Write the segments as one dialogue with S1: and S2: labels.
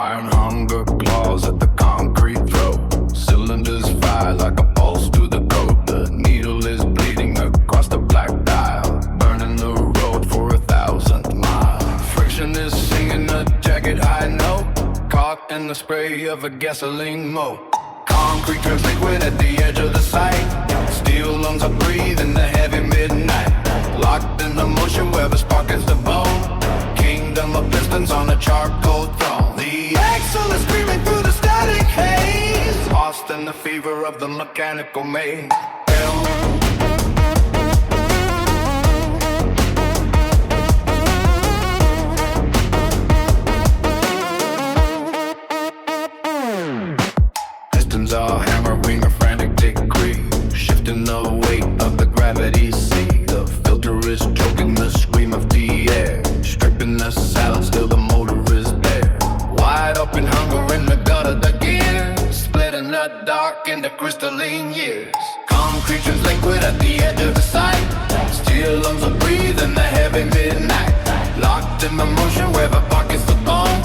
S1: Iron hunger claws at the concrete throat. Cylinders fire like a pulse to the code. The needle is bleeding across the black dial, burning the road for 1,000 miles. Friction is singing a jagged high note, caught in the spray of a gasoline moat. Concrete turns liquid at the edge of the site. Steel lungs are breathing the heavy midnight. Locked in the motion where the spark is the bone. Kingdom of pistons on a charcoal throne. The axle is screaming through the static haze, lost in the fever of the mechanical maze. Pistons are hammering a frantic degree, shifting the weight of the gravity sea. The filter is choking the scream of the air, stripping the salad, still the motor is there. Wide open hunger in the gut of the gears, splitting the dark into crystalline years. Concrete is liquid at the edge of the site. Steel lungs are breathing the heavy midnight. Locked in the motion where the pockets the bone.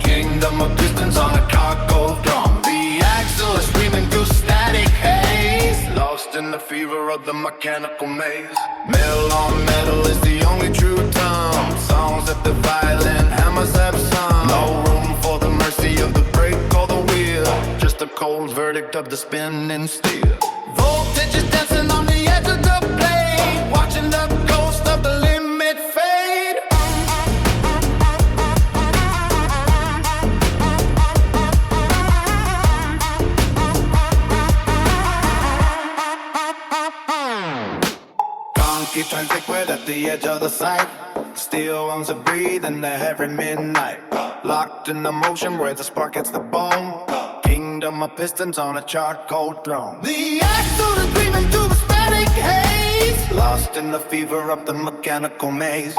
S1: Kingdom of pistons on a cargo throne. The axle is screaming through static haze, lost in the fever of the mechanical maze. Metal on metal is the only true tone. Songs that the violin hammers have sung. No room for the mercy of the brake or the wheel, just the cold verdict of the spinning steel. Voltage is dancing on the edge of the blade, watching the ghost of the limit fade. Concrete turns liquid at the edge of the site. Steel lungs are breathing the heavy midnight. Locked in the motion where the spark hits the bone. Kingdom of pistons on a charcoal throne. The axle is breathing through the static haze, lost in the fever of the mechanical maze.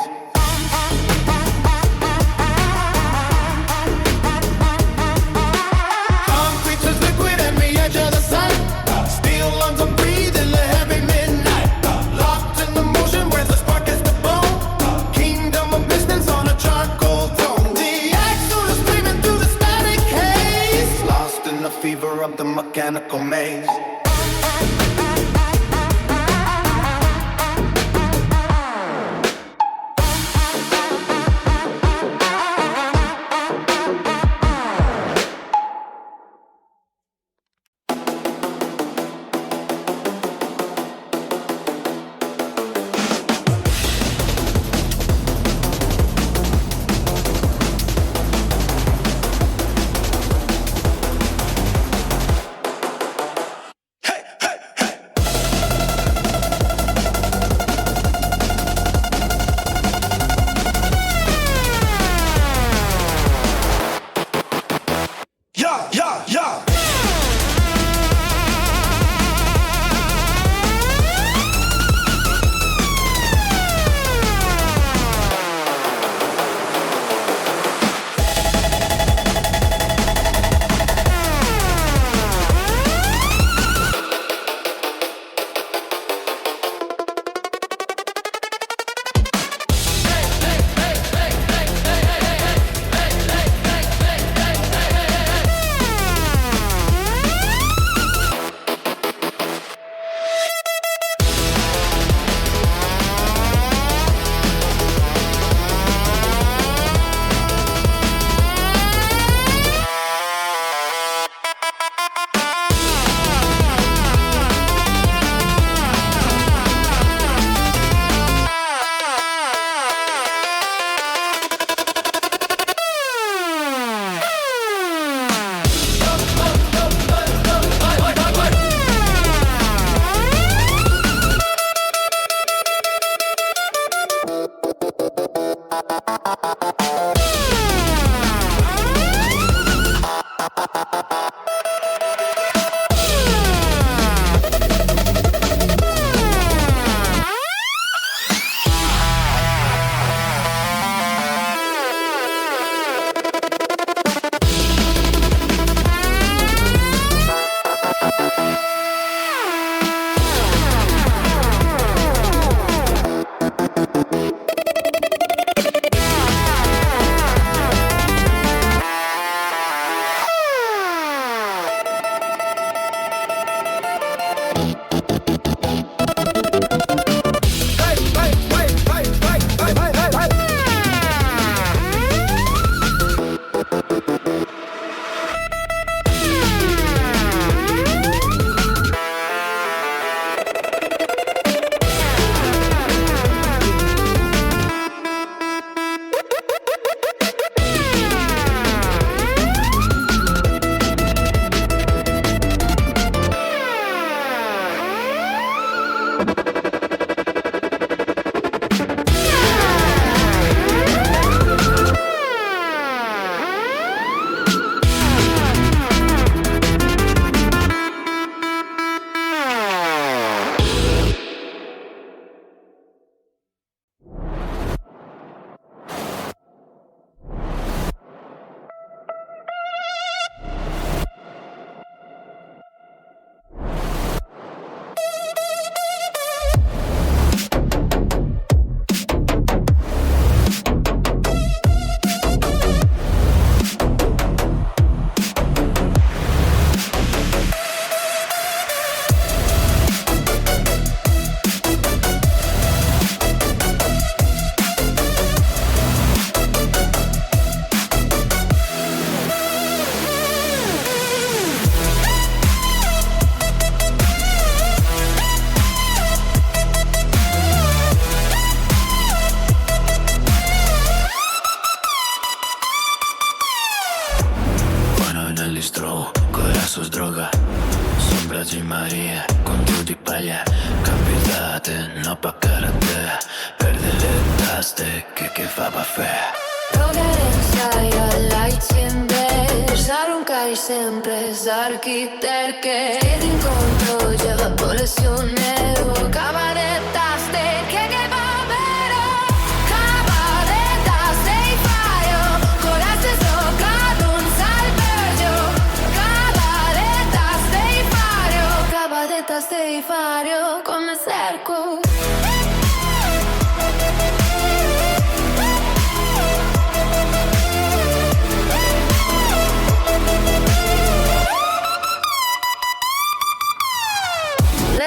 S1: Concrete is liquid at the edge of the site. Steel lungs are breathing the heavy midnight. Locked in the motion where the spark is the bone. Kingdom of pistons on a charcoal throne. The axle is screaming through the static haze, lost in the fever of the mechanical maze. Virgin Maria, con giù di paglia, capitate, no pa' karate, perde le taste, che fa baffè.
S2: Rogerensai lights in bed, s-aruncai sempre s-architerche ed incontro lleva coleccionero, cava de taste, che va vero, cava de taste y fallo, coraste socad un salveggio, cava de taste y fallo, cava de taste y fallo, come cerco.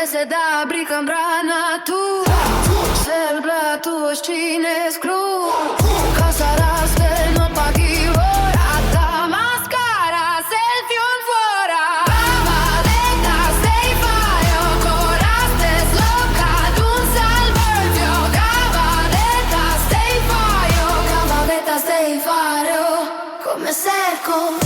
S2: Se da brica brana tu Selbra tu scine scru Casa raste no paghi ora Ta mascara selfie on fuora Cavaletta sei faio Coraste sloca d'un salveggio Cavaletta sei faio Come secco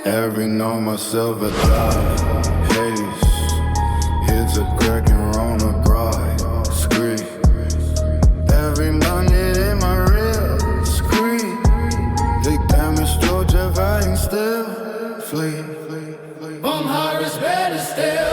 S3: Every know myself a die. Haze hits a crack and roll a bride. Scream. Every minute in my real scream. They damage Georgia vying still. Flee.
S1: Bomb Harris better still.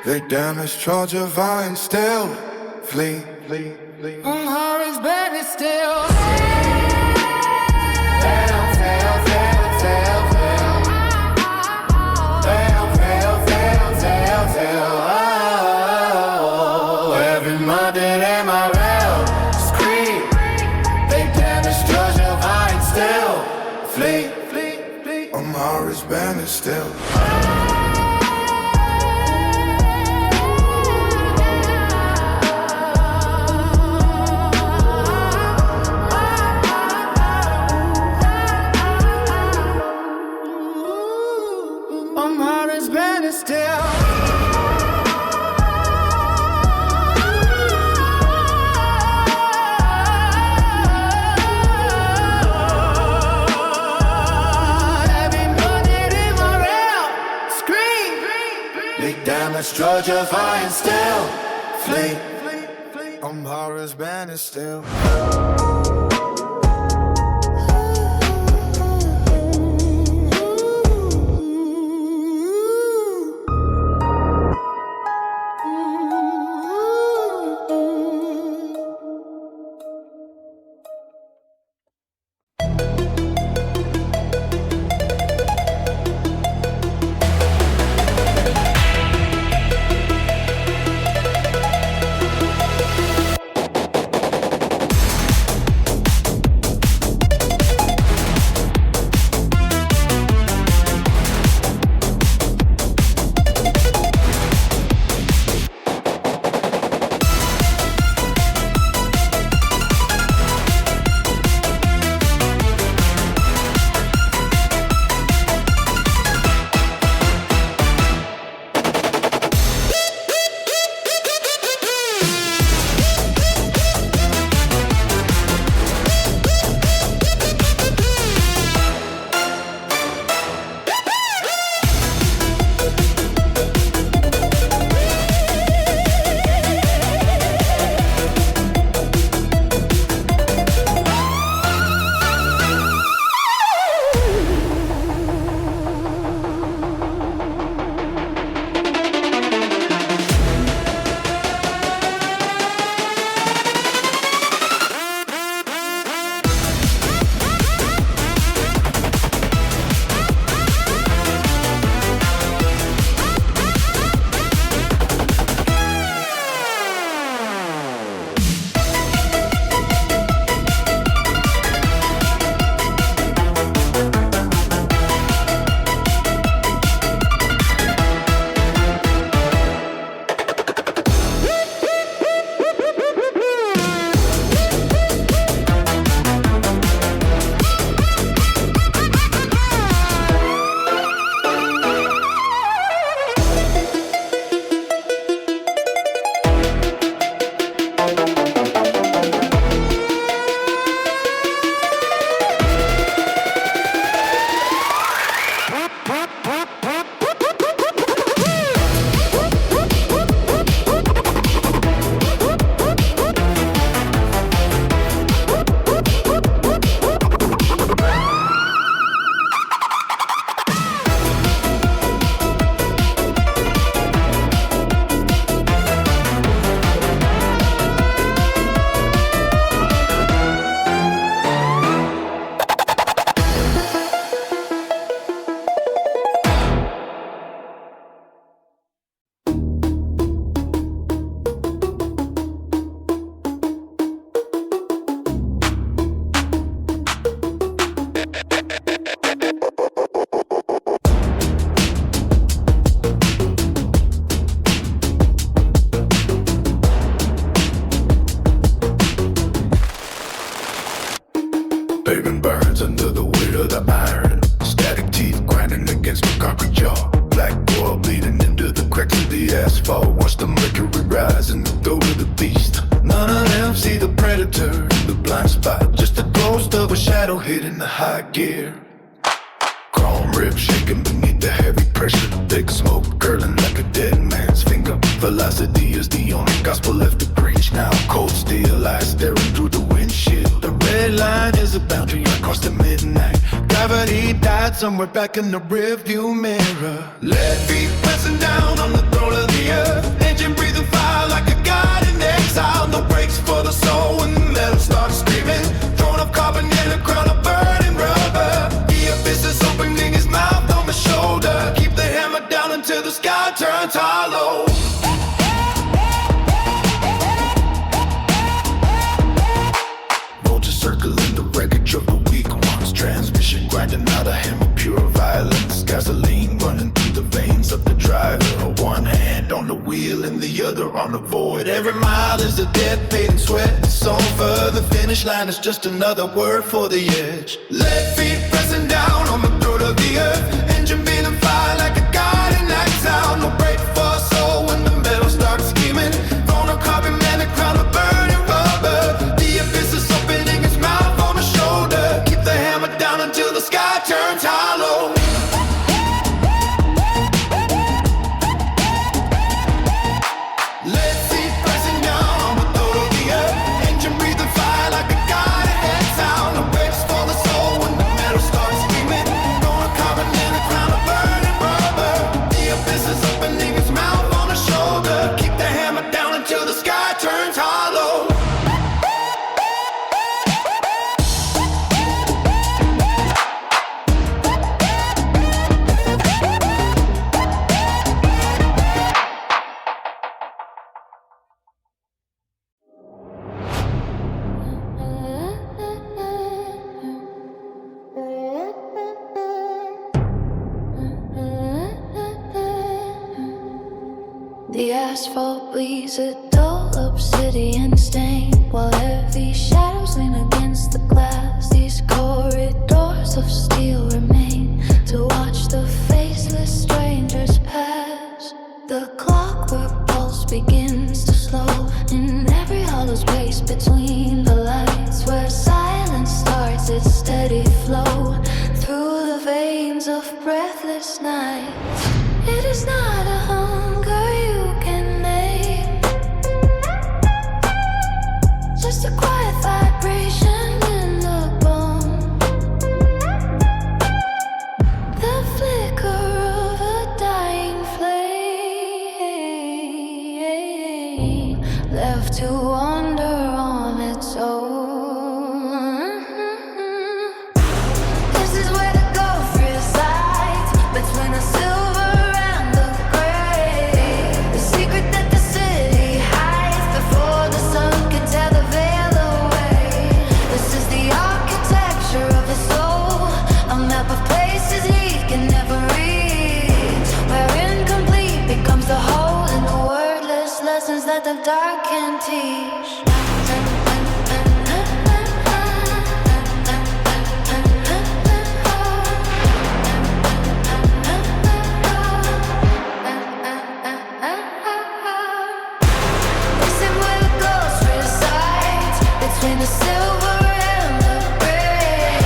S3: They damage, charge of iron, still flee.
S2: On her is better still.
S3: Every Monday in my rail scream. They damage, charge of iron, still flee. On Mars banner still.
S2: On her is better still.
S3: Drudge of iron still flee. On horror's banner still.
S1: Paving burns under the weight of the iron. Static teeth grinding against the concrete jaw. Black oil bleeding into the cracks of the asphalt. Watch the mercury rise in the throat of the beast. None of them see the predator in the blind spot. Just a ghost of a shadow hitting the high gear. Chrome ribs shaking beneath the heavy pressure. Thick smoke curling like a dead man's finger. Velocity is the only gospel left to preach. Now cold steel eyes staring through the windshield. The red line is a boundary across the midnight. Gravity died somewhere back in the rearview mirror. Lead feet pressing down on the throat of the earth. Engine breathing fire like a god in exile. No brakes for the soul when the metal starts screaming. Throwing up carbon in a crown of burning rubber. The abyss is opening his mouth on my shoulder. Keep the hammer down until the sky turns hollow. Circling the wreckage of the weak ones. Transmission grinding out a hammer, pure violence. Gasoline running through the veins of the driver. One hand on the wheel and the other on the void. Every mile is a debt paid in sweat and soul. For the finish line is just another word for the edge. Lead feet pressing down on the throat of the earth. Engine beating fire like a god in exile. No break for a soul when the metal starts scheming. Thrown a carbon man, a crown of burning rubber. The abyss is opening his mouth on my shoulder. Keep the hammer down until the sky turns hollow. Lead feet pressing down on the throat of the earth. Engine breathing fire like a god in exile. No brakes for the soul when the metal starts screaming. Throwing a carbon in a crown of burning rubber. The abyss is opening his mouth on my shoulder. Keep the hammer down until the sky turns hollow.
S4: The asphalt bleeds a dull obsidian stain, while heavy shadows lean against the glass. These corridors of steel remain to watch the faceless strangers pass. The clockwork pulse begins to slow in every hollow space between the lights, where silence starts its steady flow through the veins of breathless nights. It is not a hunger you can name, just a quiet vibration in the bone, the flicker of a dying flame, left to wander on its own. This is where the ghost resides, between the silver and the gray. The secret that the city hides before the sun can tear the veil away. This is the architecture of the soul, a map of places he can never reach, where incomplete becomes the whole, and the wordless lessons that the dark can teach. Between the silver and the gray,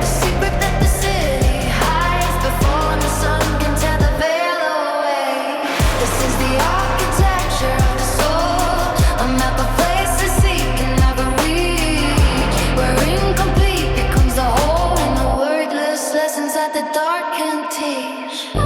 S4: the secret that the city hides before the sun can tear the veil away. This is the architecture of the soul, a map of places he can never reach, where incomplete becomes the whole, and the wordless lessons that the dark can teach.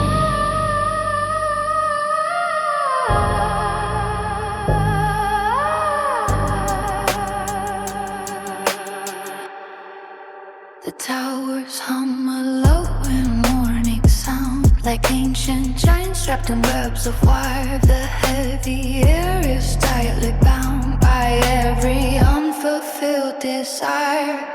S4: The towers hum a low and warning sound, like ancient giants trapped in webs of wire. The heavy air is tightly bound by every unfulfilled desire.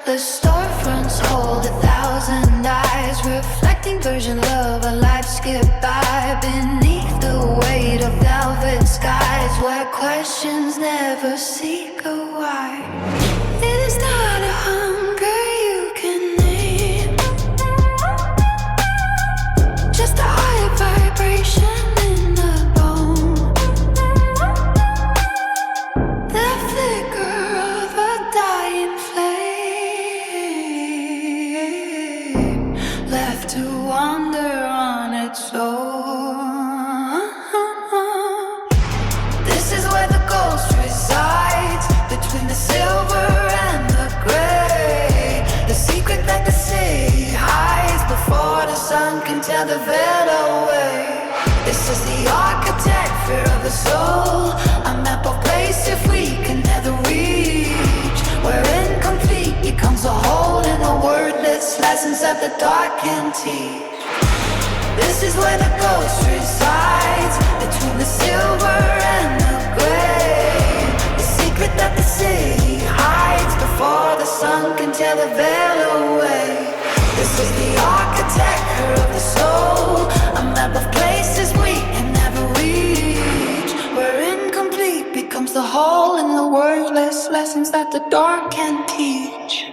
S4: The storefronts hold 1,000 eyes, reflecting versions of a life skipped by beneath the weight of velvet skies, where questions never seek a why. It is not a hunger you can name, just a high vibration in the bone, the flicker of a dying flame, left to wander on its own. This is where the ghost resides, between the silver and the gray. The secret that the city hides before the sun can tear the veil away. This is the architect soul. A map of place if we can never reach. Where incomplete becomes a hole in the wordless lessons that the dark can teach. This is where the ghost resides, between the silver and the gray. The secret that the city hides before the sun can tear the veil away. This is the architecture of the soul, a map of places we can never reach. Where incomplete becomes the hole in the wordless lessons that the dark can teach.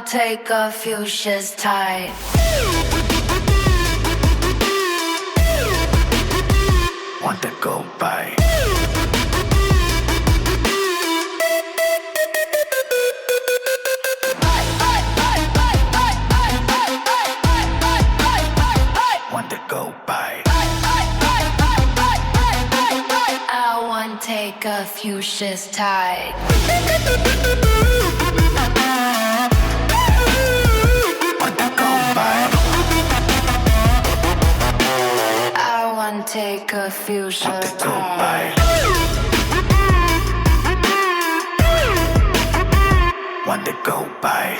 S5: Take a few shits tight.
S1: Want to go by. Want to go by.
S5: I want to take a few shits tight. take a few shots tonight.
S1: One to go by.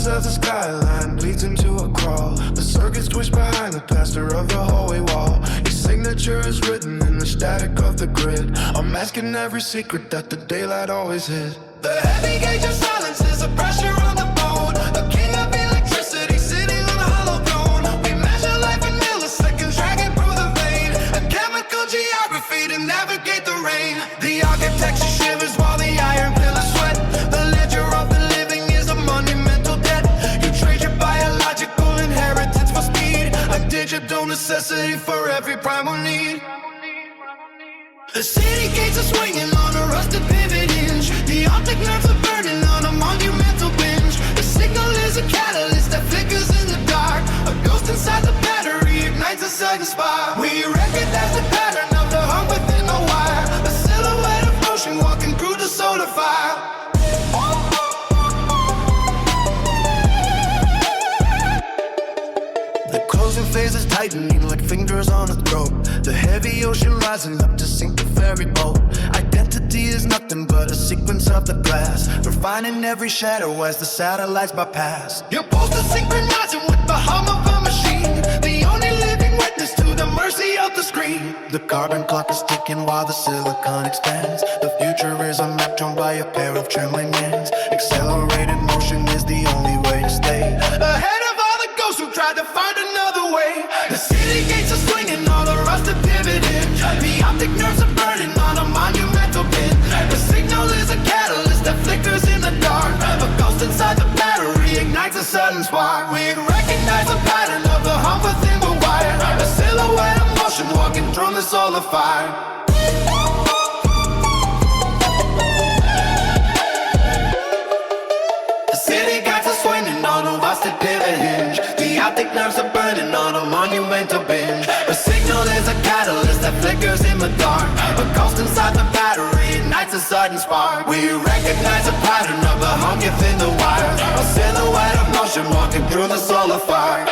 S2: As the skyline bleeds into a crawl, the circuits twitch behind the pastor of the hallway wall. His signature is written in the static of the grid. I'm asking every secret that the daylight always hid. The heavy gauge of silence is the pressure on the bone. The king of electricity sitting on a hollow throne. We measure life in milliseconds, dragging through the vein. A chemical geography to navigate the rain. The architecture shivers while the iron pillars sweat. The ledger of the living is a monumental debt. You trade your biological inheritance for speed. A digital necessity for every primal need. The city gates are swinging on a rusted pivot hinge. The optic nerves are burning on a monumental binge. The signal is a catalyst that flickers in the dark. A ghost inside the battery ignites a second spark. We recognize the pattern of the hum within the wire. A silhouette of motion walking through the solar fire. The closing phase is tightening like fingers on a throat. The heavy ocean rising up to sink the ferry boat. Identity is nothing but a sequence of the glass, refining every shadow as the satellites bypass. Your pulse is synchronizing with the hum of a machine, the only living witness to the mercy of the screen. The carbon clock is ticking while the silicon expands. The future is a map drawn by a pair of trembling hands. Accelerated motion is the only way to stay ahead of all the ghosts who tried to find another way. The city gates are swinging on a rusted pivot hinge. The optic nerves are burning on a monumental pin. The signal is a catalyst that flickers in the dark. A ghost inside the battery ignites a sudden spark. We recognize the pattern of the hum within the wire. A silhouette of motion walking through the solar fire. The city guides are swinging on a rusted pivot hinge. The optic nerves are burning on a monumental binge. A signal is a catalyst that flickers in the dark. A ghost inside the battery ignites a sudden spark. We recognize the pattern of the hum within the wire. A silhouette of motion walking through the solar fire.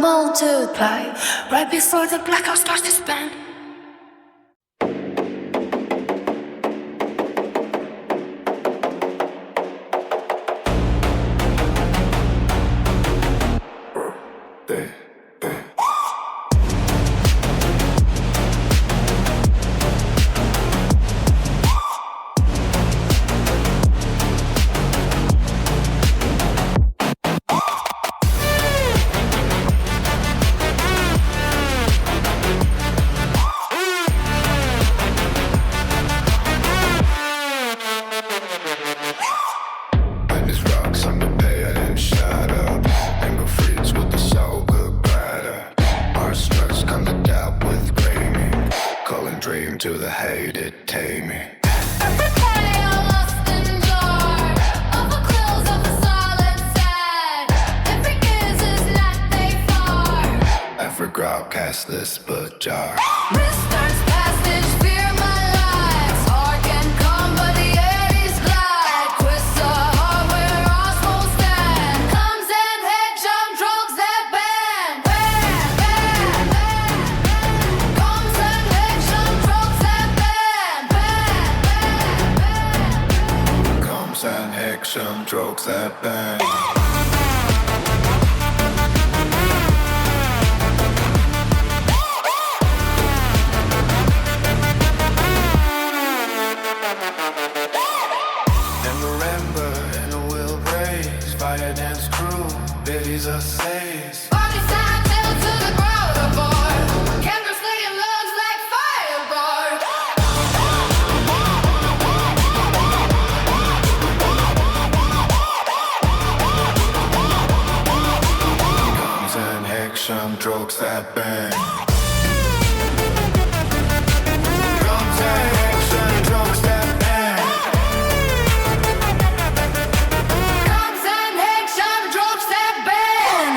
S4: multiply right before the blackout starts to spin.
S3: To the hated taming.
S4: Every day I'm lost in the jar of the clothes of the solid side. Every kiss is not they far.
S3: Every grog cast this but jar.
S4: Misters passage, fear my lies. Hard can come, but the 80s glide. Twists are hard where Oswald stand. Comes and head jump drugs that band. Band, band, band. Comes and head jump drugs that band. Band, band, band.
S3: Comes and heck some drugs that bang.
S2: Jesus says.
S4: Body side tail to the ground, boy. Kendra slaying lungs like fireball.
S3: Guns and heck, some drugs that bang. Guns and heck, some drugs that bang.
S4: Comes and heck, some drugs that bang.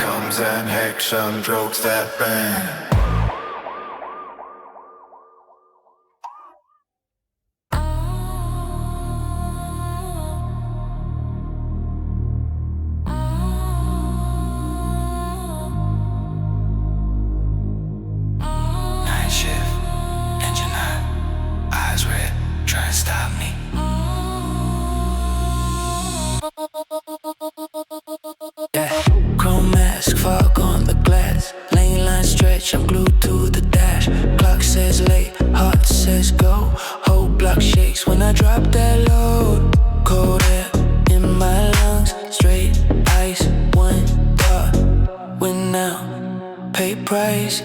S3: Guns and heck, some drugs that bang.
S2: Night shift, engine hot, eyes red, try and stop me. Yeah, chrome mask, fog on the glass. Lane line stretch, I'm glued to the dash. Clock says late, heart says go. Whole block shakes when I drop that load. Cold air in my lungs, straight ice, one thought. Win now, pay price.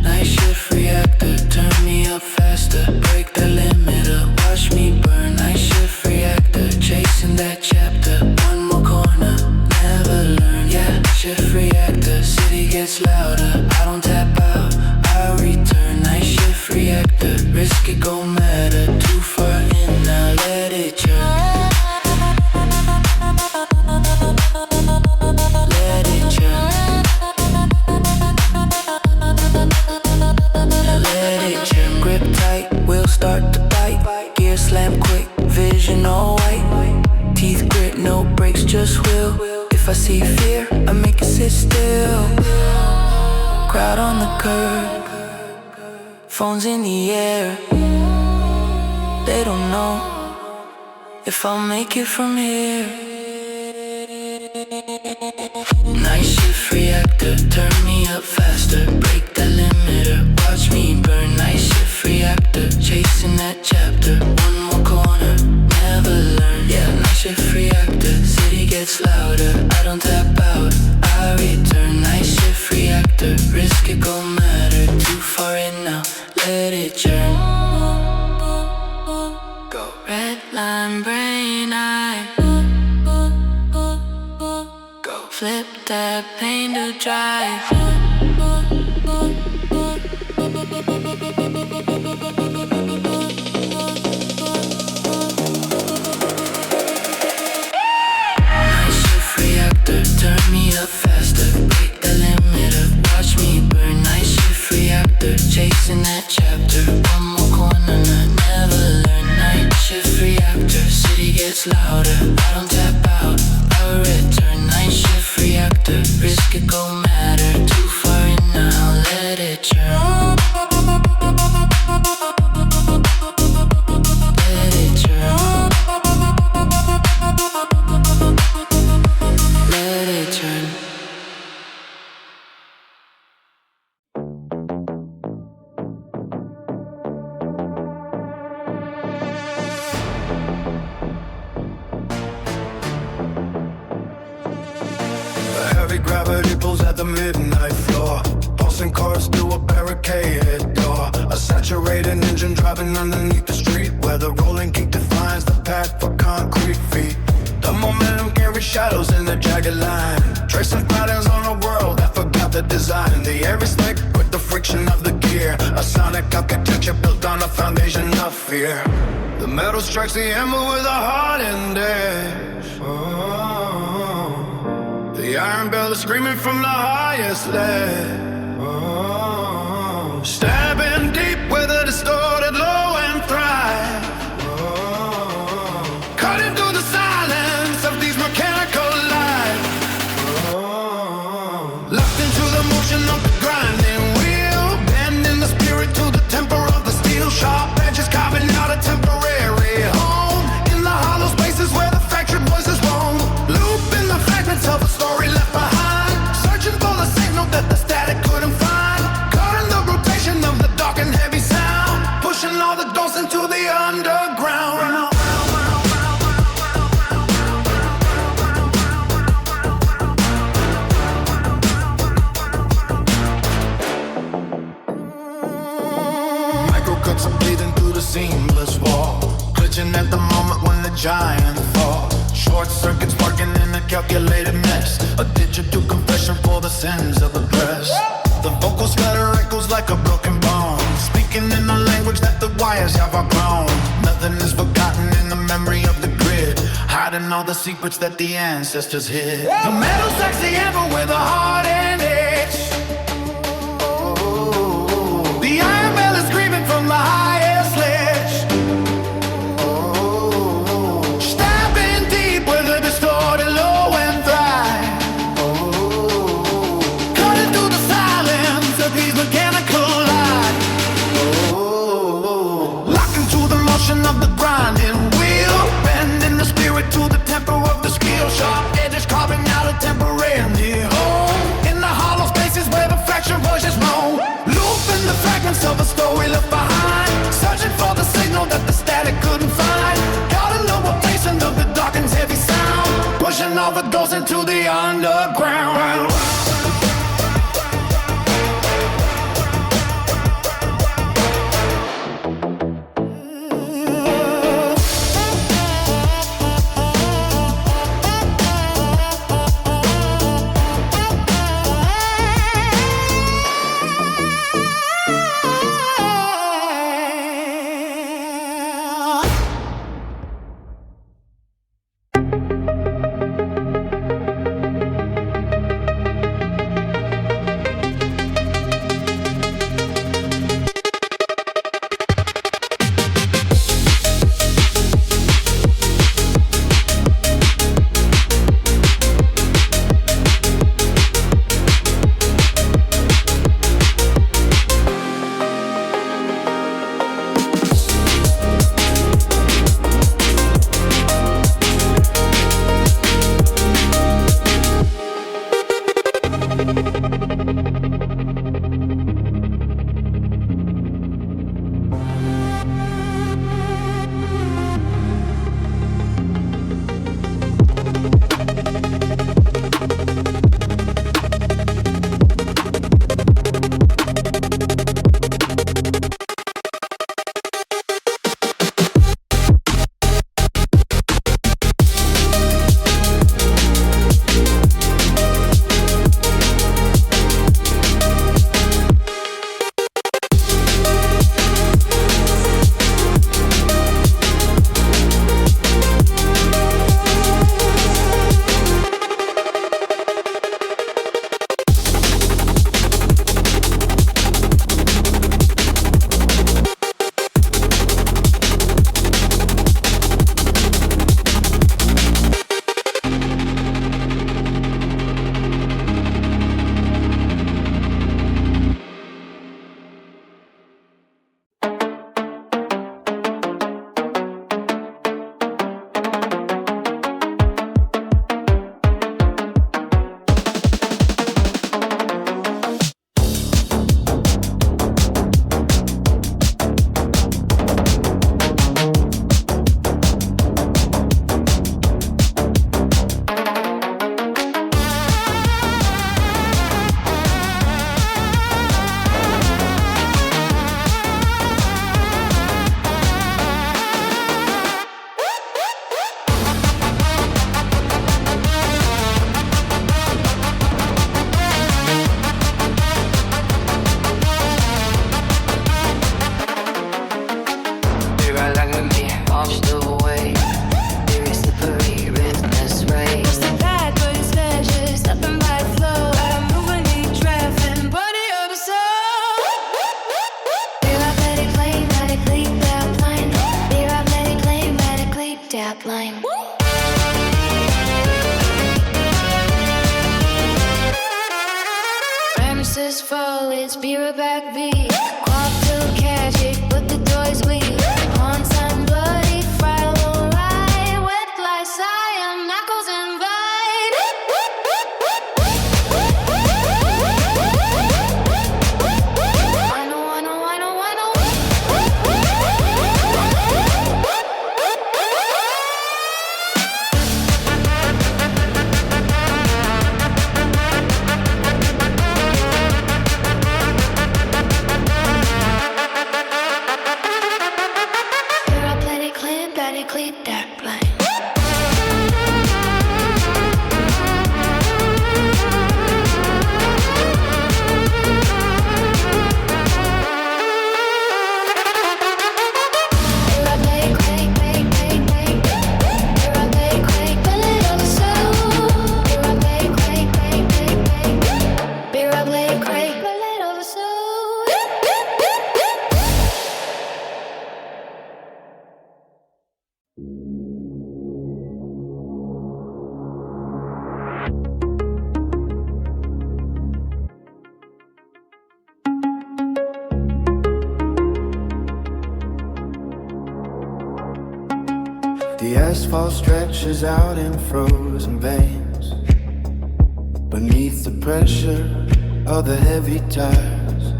S2: Night shift reactor, turn me up faster. Break the limiter, watch me burn. Night shift reactor, chasing that chapter. One more corner, never learn. Yeah, shift reactor, city gets louder. I don't tap out, I return. Night shift reactor, risk it gon' matter. Too far in now, let it churn. Let it churn. Let it churn. Grip tight, wheel start to bite. Gear slam quick, vision all white. Teeth grit, no brakes, just wheel. If I see fear, I make it sit still. Crowd on the curb, phones in the air. They don't know if I'll make it from here. Night shift reactor, turn me up faster. Break the limiter, watch me burn. Night shift reactor, chasing that chapter. One more corner, never learn. Yeah, night shift reactor, city gets louder. I don't tap out, I return. Night shift reactor, risk it gon' matter. Too far in now, let it churn. Go. Redline, brain eye. Go. Flip that pain to drive. Night shift reactor, turn me up faster. Break the limiter, watch me burn. Night shift reactor, chasing that chapter.
S6: gets louder, I don't tap out. I return, night shift reactor. Risk it, go matter. Too far in now, let it churn. Let it churn. Let it churn.
S2: Heavy gravity pulls at the midnight floor. Pulsing cars through a barricaded door. A saturated engine driving underneath the street, where the rolling geek defines the path for concrete feet. The momentum carries shadows in the jagged line, tracing patterns on a world that forgot the design. The air is slick with the friction of the gear, a sonic architecture built on a foundation of fear. The metal strikes the ember with a hardened edge. The iron bell is screaming from the highest ledge. Stabbing deep with a distorted low and thrive. Cutting through the silence of these mechanical lives. Locked into the motion of the grinding wheel, bending the spirit to the temper of the steel. Sharp edges carving out a temporary home in the hollow spaces where the fractured voices roam. Looping the fragments of a story left behind, searching for the signal that the static couldn't find. Caught in the rotation of the dark and heavy sound, pushing all the ghosts into the underground. Microcuts are bleeding through the seamless wall, glitching at the moment when the giant falls. Short circuits sparking in a calculated mess, a digital confession for the sins of the press. The vocals scatter echoes like a broken bone, speaking in a language that the wires have outgrown. Nothing is forgotten in the memory of the grid, hiding all the secrets that the ancestors hid. The metal sucks the ember with a hard and itch. The iron bell is screaming from the highest ledge. Stabbing deep with a distorted low and thrive. Cutting through the silence of these mechanical lives. Locked into the motion of the grinding wheel, bending the spirit to the tempo of the skill. Sharp edges carving out a temporary home in the hollow spaces where the fractured voices roam. Looping the fragments of a story left behind, searching for the signal that the static couldn't find. Caught in the rotation of the dark and heavy sound, pushing all the ghosts into the underground.
S4: Horses fall, it's beer back beat. Walk to catch it, but the doors weak. On time bloody fire will ride. Wet like cyan, knuckles invite.
S3: The asphalt stretches out in frozen veins beneath the pressure of the heavy tires.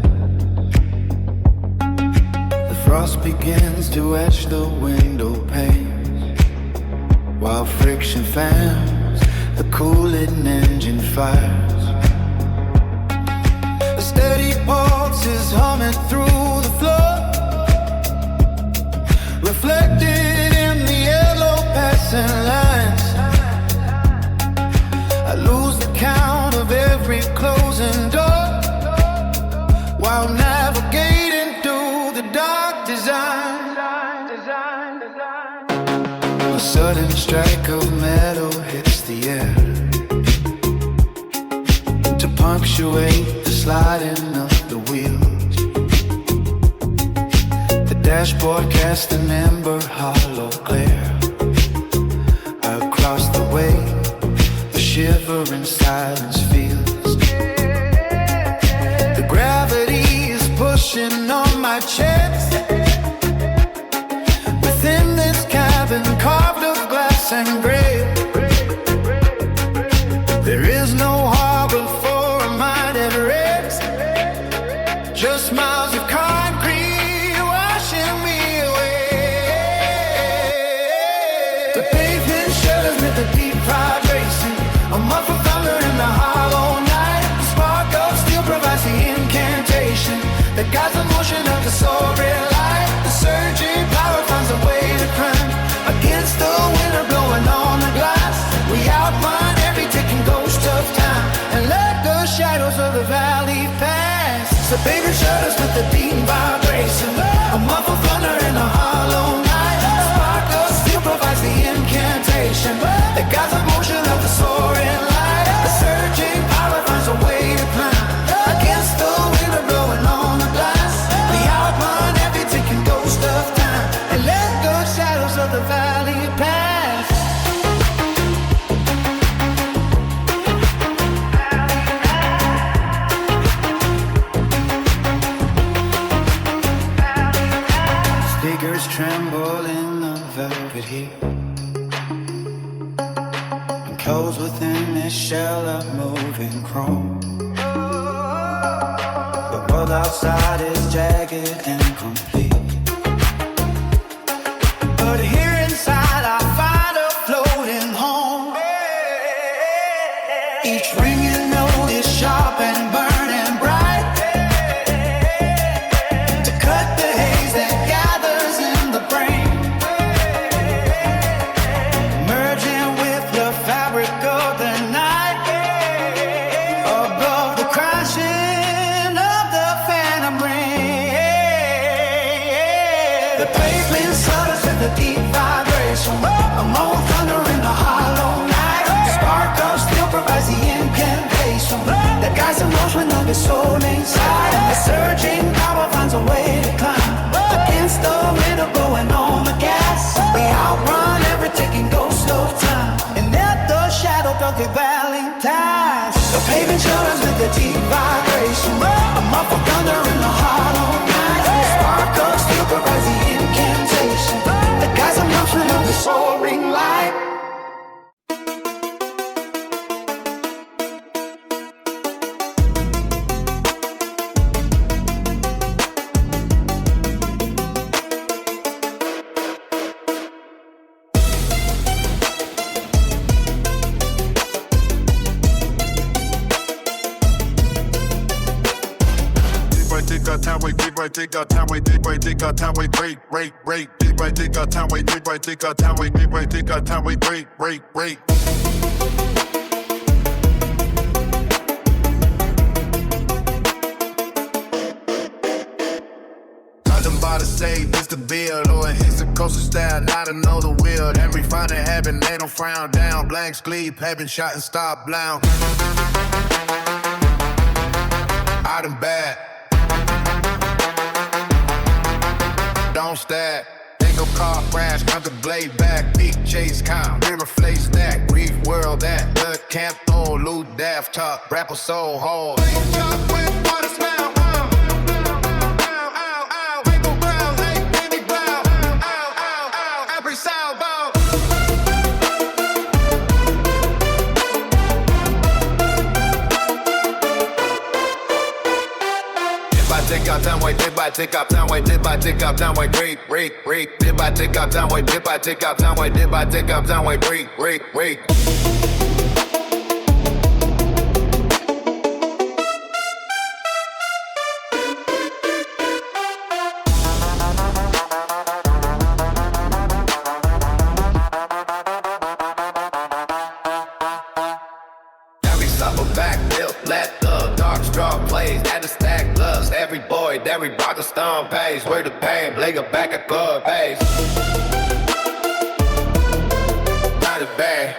S3: The frost begins to etch the window panes, while friction fans the cooling engine fires. A steady pulse is humming through the floor, reflected in the yellow passing lines. I lose the count of every closing door while navigating through the dark design. A sudden strike of metal hits the air to punctuate the sliding of the wheels. The dashboard casts an ember hollow glare across the way. The shivering silence feels. The gravity is pushing on my chest. Within this cabin carved of glass and gray, there is no harbor for a mind at rest. Just miles of concrete washing me away. The pavement shudders with the deep vibration. A muffled thunder in the hollow night. The spark of steel provides the incantation that guides the motion of the soaring light. The surging power finds a way to climb against the winter blowing on the glass. We outrun every ticking ghost of time and let the shadows of the valley pass. The baby shudders with the deep vibration. A muffled thunder in the hollow night. The spark of steel provides the incantation that guides the motion of the soaring light. The surging power finds a way to climb against the winter blowing on the glass. We outrun every ticking ghost of time and let the shadows of the valley pass. Figures tremble in the velvet heat, enclosed within this shell of moving chrome. The world outside is jagged and complete, but here inside I find a floating home. Each ringing note is sharp and burning bright to cut the haze that gathers in the brain, merging with the fabric of the night, above the crashing of the phantom rain. The pavement sudders with the deep vibration. A moan thunder in the hollow night. The spark of steel provides the incantation that guides the motion of his soul inside. The surging power finds a way to climb against the winter blowing on the gas. We outrun every ticking ghost of time and let the shadow of the valley ties. The pavement shudders with the deep vibration. take our time, wait, take right, take our time, wait, take right, take our time, wait, break, take right, take our time, wait, take right, take our time, wait, take right, take our time, wait, break. To save is the build, or it hits the coaster style, not another wheel. Every finding happen, they don't frown down. Blank sleep, having shot and stop blown. Out and bad. Don't stack. Ain't no car crash, contemplate back. Peak chase count, river flake stack. Reef world that, blood camp throw, loot daft top, rapper soul hole. Chop with water smell. Take out time, wait, dip I take out time, wait, dip I take out time, wait, break. Dip I take out time, wait, dip I take out time, wait, dip I take out time, wait, break. Every supper back, built, let the dark straw plays, had to stack gloves. Every boy that we brought the stone pays. Where the pain, blake a back a club pays. Not a bag.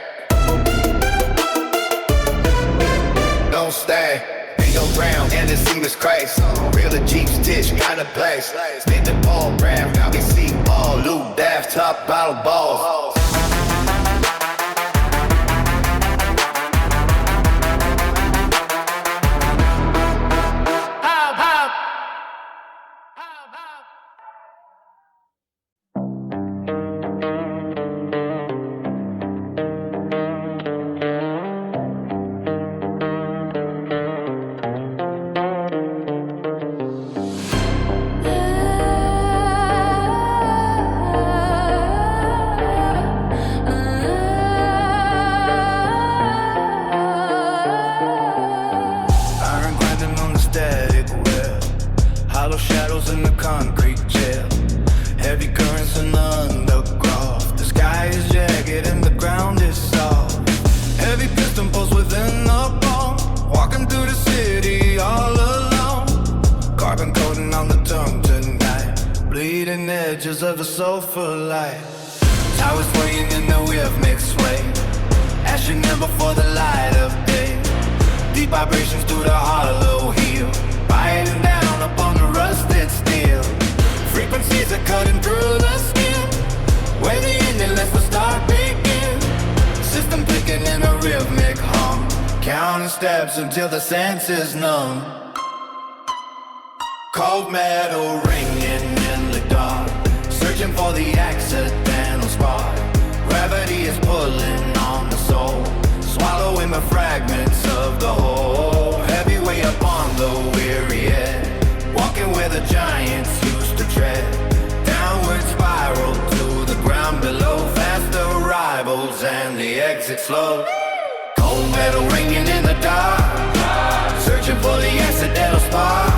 S3: Don't stay. Ain't no ground and the scene is crazy. Real the Jeeps ditch, got a place. Spit the ball brand, now we see ball. Loot daft top bottle balls.
S2: Of a sofa light, towers swaying in the rhythmic sway, ashing in before the light of day. Deep vibrations through the hollow heel, biting down upon the rusted steel. Frequencies are cutting through the skin, where the ending lets the start begin. System picking in a rhythmic hum, counting steps until the senses numb. Cold metal ringing in the dark, searching for the accidental spark. Gravity is pulling on the soul, swallowing the fragments of the whole. Heavy weight upon the weary head, walking where the giants used to tread. Downward spiral to the ground below, fast arrivals and the exit slow. Cold metal ringing in the dark, searching for the accidental spark.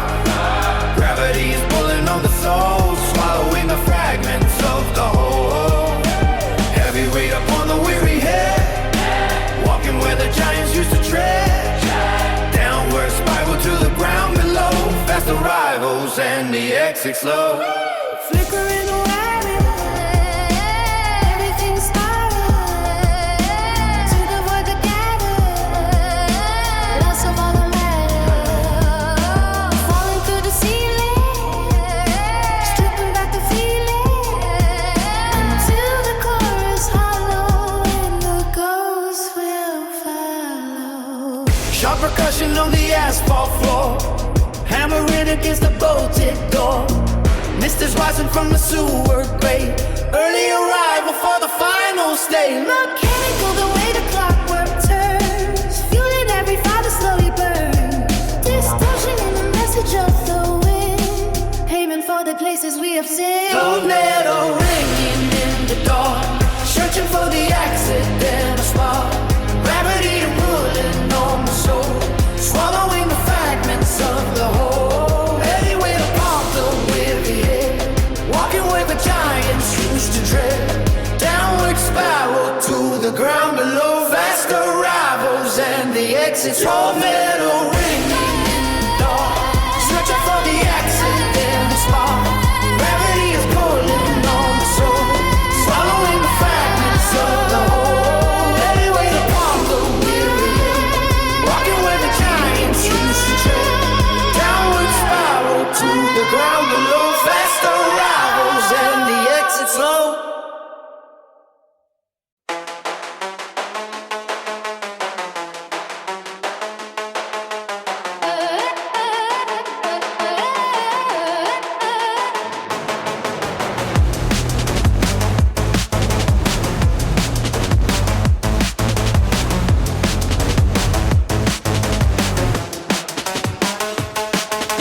S2: Gravity is pulling on the soul, swallowing the fragments of the whole. Heavy weight upon the weary head, walking where the giants used to tread. Downward spiral to the ground below, fast arrivals and the exit slow.
S4: Flickering away, everything's started to the void that gathers, lots of all the matter, falling through the ceiling, stripping back the feeling until the chorus hollow and the ghosts will follow.
S2: Sharp percussion on the asphalt floor, hammering against the bolted door. Mist is rising from the sewer grate, early arrival for the final stay.
S4: Mechanical, the way the clockwork turns, fueling every fire that slowly burns. Distortion in the message of the wind, aiming for the places we have sinned.
S2: Cold metal ringing in the dark, searching for the accidental spark. Gravity pulling on the soul, swallowing the fragments of the whole. Heavy weight Your metal ring in the dark, searching for the accident spark. Gravity is pulling on the soul, swallowing the fragments of the whole. Every way to palm the weary, walking where the giants used to tread. Downward spiral to the ground below, fast arrivals and the exit slow.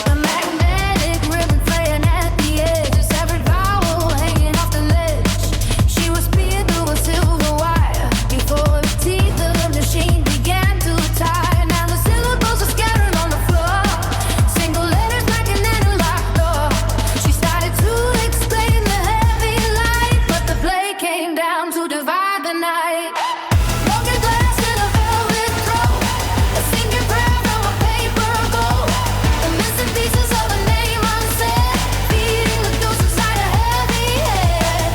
S4: The magnetic ribbon playing at the edges, every vowel hanging off the ledge. She was speared through a silver wire before the teeth of the machine began to tie. Now the syllables are scattered on the floor, single letters like an interlocked door. She started to explain the heavy light, but the blade came down to divide the night. Broken glass in a velvet throat, a sinking prayer from a paper gold. The missing pieces of a name unsaid, feeding the ghost inside a heavy head.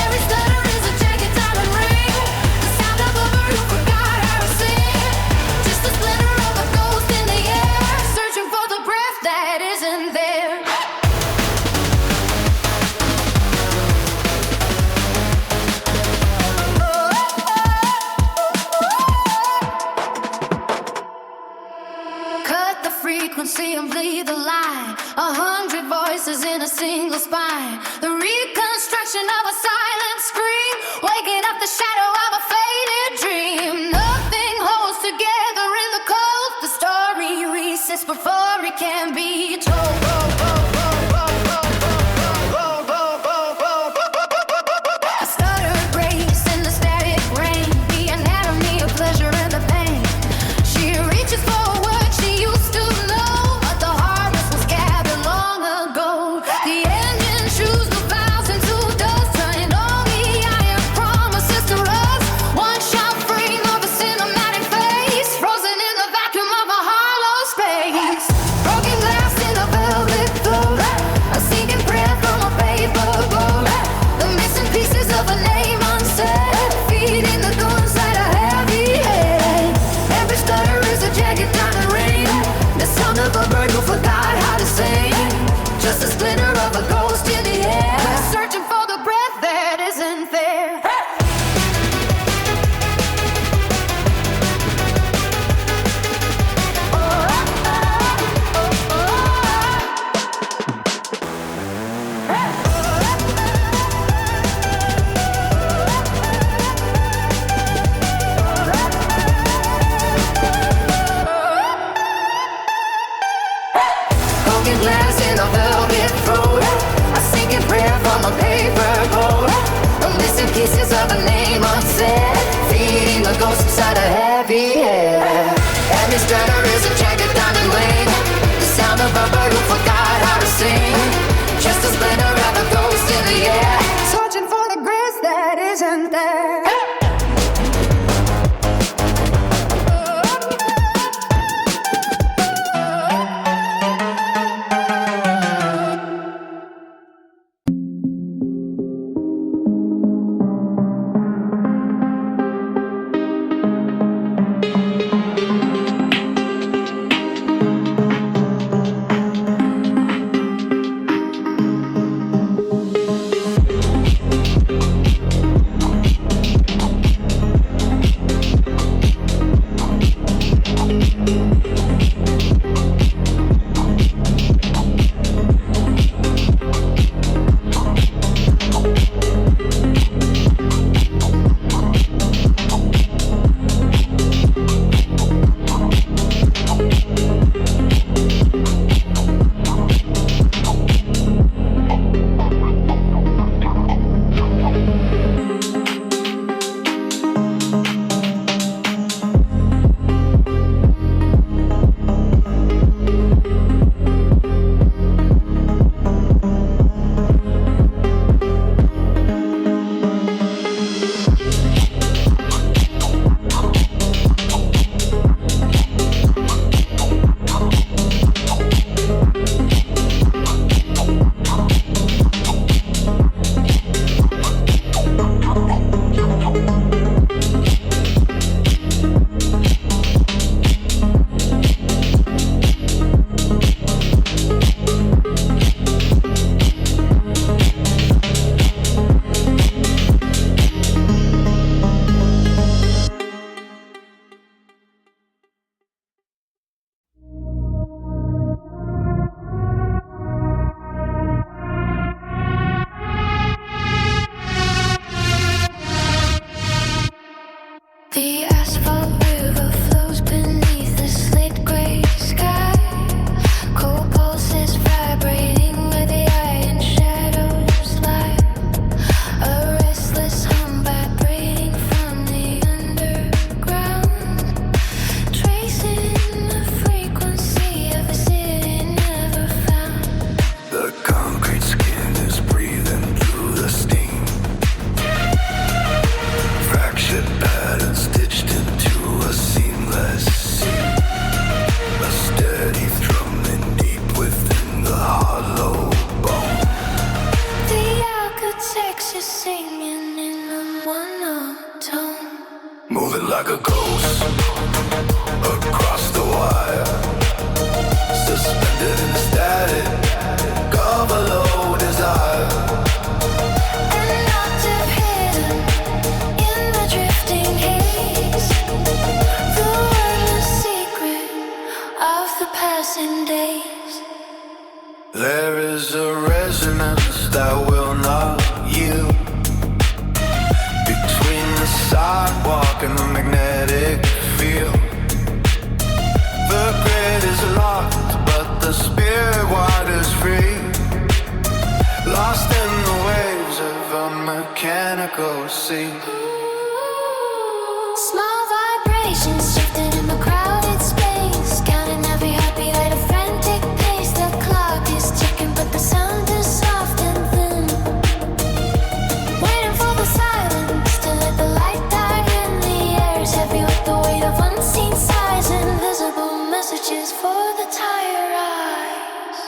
S4: Every stutter is a jagged diamond ring, the sound of a bird who forgot how to sing. Just a splinter of a ghost in the air, searching for the breath that isn't there. Cut the frequency and bleed the line. 100 voices in a single spine. The reconstruction of a silent scream, waking up the shadow of a faded dream. Nothing holds together in the cold. The story resets before it can be told. A stutter breaks in the static rain, the anatomy of pleasure and the pain. She reaches for a word she used to know, but the harvest was gathered long ago. The engine chews the valves into dust, turning all the iron promises to rust. One shot frame of a cinematic face, frozen in the vacuum of a hollow space. Broken glass in a velvet floor, a sinking prayer from a paper boat. The missing pieces of a name unsaid, feeding the door inside a heavy head. Every stutter is a jagged diamond ring, the sound of a bird who forgot how to sing. Just a splinter of a ghost in the air, searching for the breath that isn't there. Broken glass in a velvet throat, a sinking prayer from a paper boat. The missing pieces of a name unsaid, feeding the ghost inside a heavy head. Every stutter is a jagged diamond ring, the sound of a bird who forgot how to sing. Just a splinter of a ghost in the air, searching for the grace that isn't there.
S1: like a ghost across the wire, suspended in the static of a low desire.
S4: An octave hidden in the drifting haze, the wordless secret of the passing days.
S1: There is a resonance that will not yield between the sidewalk and the magnetic field. The grid is locked, but the spirit waters free, lost in the waves of a mechanical sea.
S4: Small vibrations shifting in the crowded space, counting every heartbeat at a frantic pace. The clock is ticking, but the sound is soft and thin. Waiting for the silence to let the light die in. The air is heavy with the weight of unseen sighs, invisible messages for the tired eyes.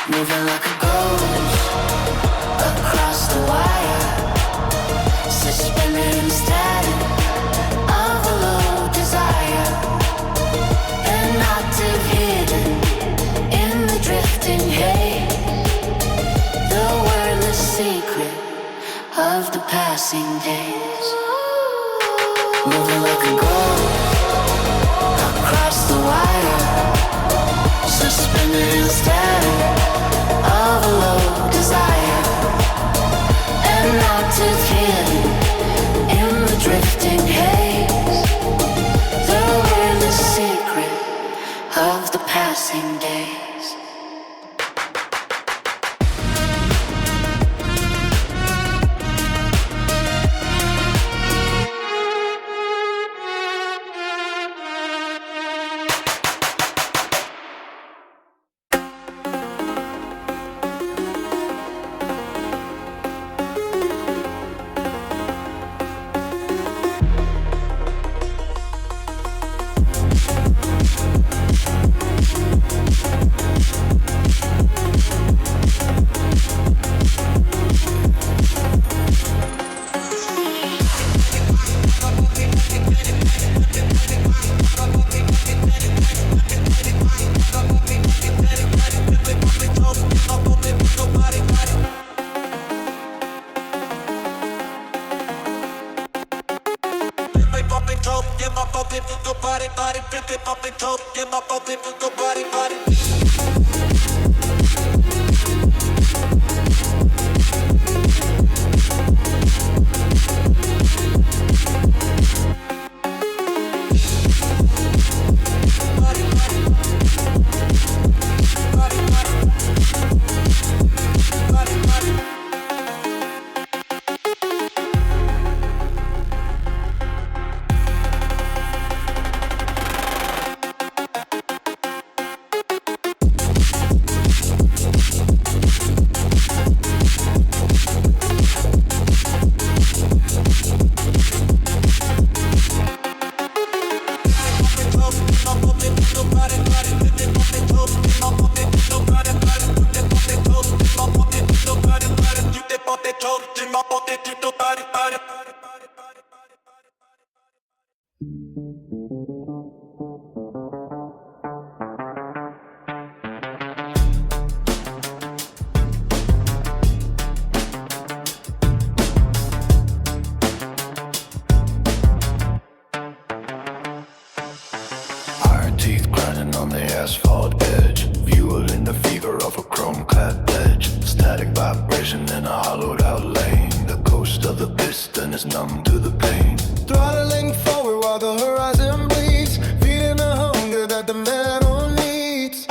S6: Moving like a ghost
S4: Across the wire, suspended in static of a low desire. An octave hidden in the drifting haze, the wordless secret of the passing days.
S6: Moving like a ghost
S4: Across the wire,
S6: suspended in static
S4: of a low desire. An octave hidden in the drifting haze, the wordless secret of the passing days.
S1: Iron teeth grinding on the asphalt edge, fueling the fever of a chrome-clad ledge. Static vibration in a hollowed-out lane. The ghost of the piston is numb to the pain.
S2: Throttling forward while the horizon bleeds, feeding the hunger that the metal needs.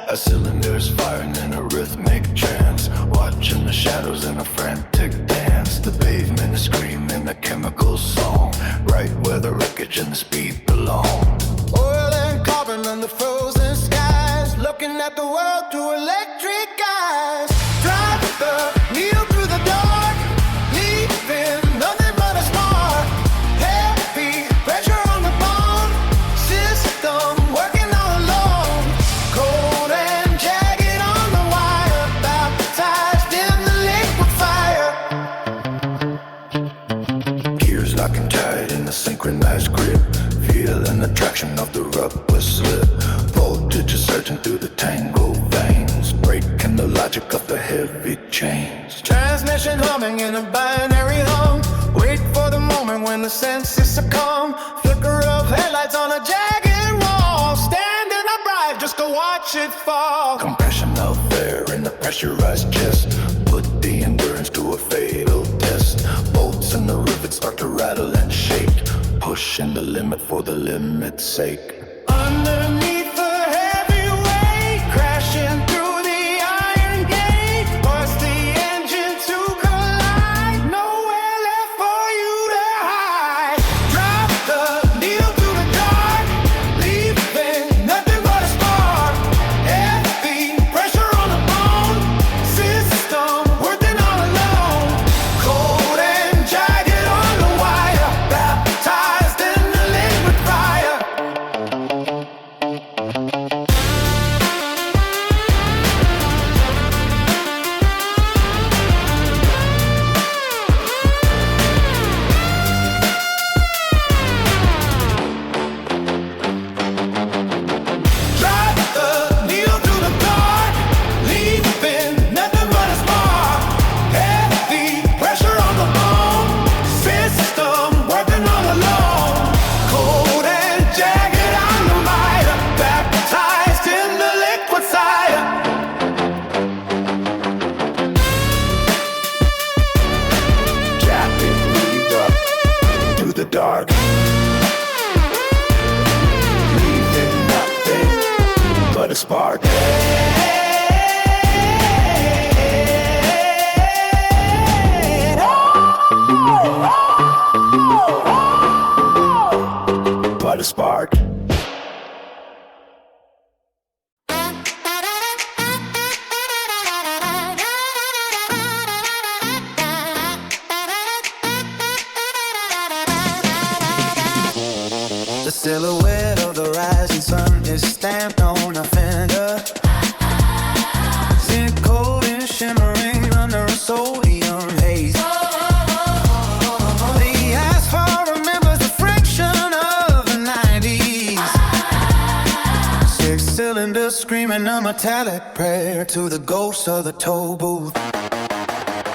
S1: A cylinder's firing in a rhythmic trance, watching the shadows in a frantic dance. The pavement is screaming a chemical song, right where the wreckage and the speed belong.
S2: Oil and carbon on the frozen skies, looking at the world through electric eyes. Drive the needle through the dark, leaving nothing but a spark. Heavy pressure on the bone, system working all alone. Cold and jagged on the wire, baptized in the liquid fire.
S1: contraction of the rubber slip. Voltage is surging through the tangled veins, breaking the logic of the heavy chains.
S2: Transmission humming in a binary hum. Wait for the moment when the senses succumb. Flicker of headlights on a jagged wall. Standing upright just to watch it fall.
S1: Compression of air in the pressurized chest. Put the endurance to a fatal test. Bolts and the rivets start to rattle and shake. Pushing the limit for the limit's sake.
S2: Underneath the heavy weight, crashing through the iron gate. Force the engine to collide. Nowhere left for you to hide. Drop the needle to the dark, leaving nothing but a spark. Heavy pressure on the bone, system working all alone. Cold and jagged on the wire, baptized in the liquid fire. Drop the needle through the dark, leaving nothing but a spark. Heavy pressure on the bone, system working all alone. Cold and jagged on the miter, baptized in the liquid fire.
S1: Jacket breathed up to the dark, leaving nothing but a spark. But a spark.
S2: The silhouette of the rising sun is stamped on a fender. Zinc cold and shimmering under a sodium haze. The asphalt remembers the friction of the 90s. Six cylinders screaming a metallic prayer to the ghosts of the toll booth.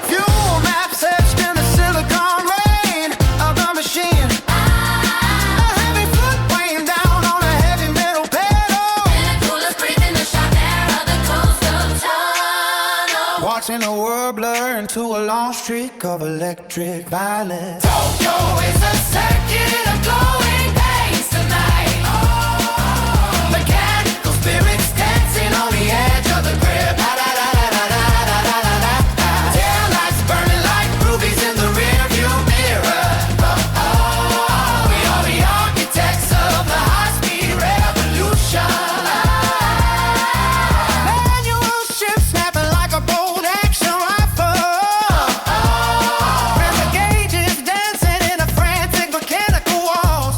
S2: Fuel maps etched in the silicon rain of the machine. A heavy foot weighing down on a heavy metal pedal.
S5: Coolers breathing the sharp air of the coastal tunnel.
S2: Watching the world blur into a long streak of electric violence.
S5: Tokyo is a circuit of glowing pains tonight. Mechanical spirits dancing on the edge of the grip. Taillights burning like rubies in the rearview mirror. We are the architects of the high-speed revolution.
S2: Manual ship snapping like a bolt action rifle. Pressure gauges dancing in a frantic mechanical waltz.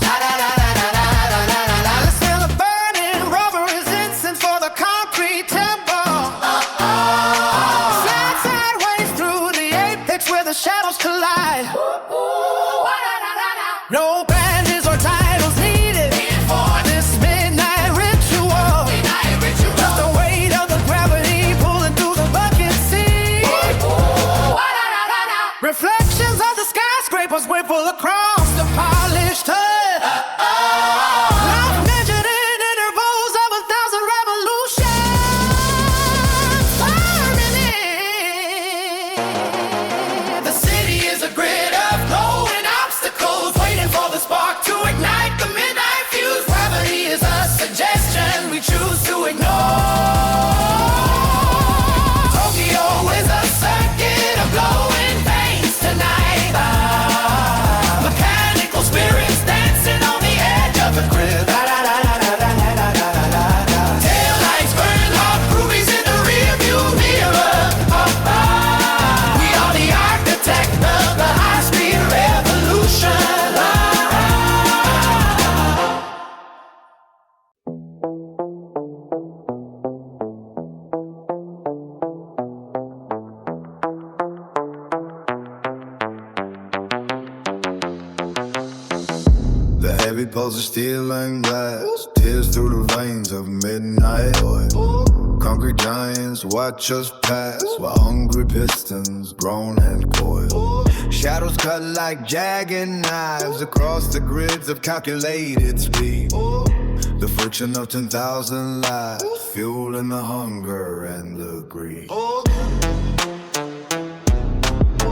S3: pulse of steel and glass, tears through the veins of midnight oil. Concrete giants watch us pass, while hungry pistons groan and coil. Shadows cut like jagged knives across the grids of calculated speed. The friction of 10,000 lives, fueling the hunger and the greed.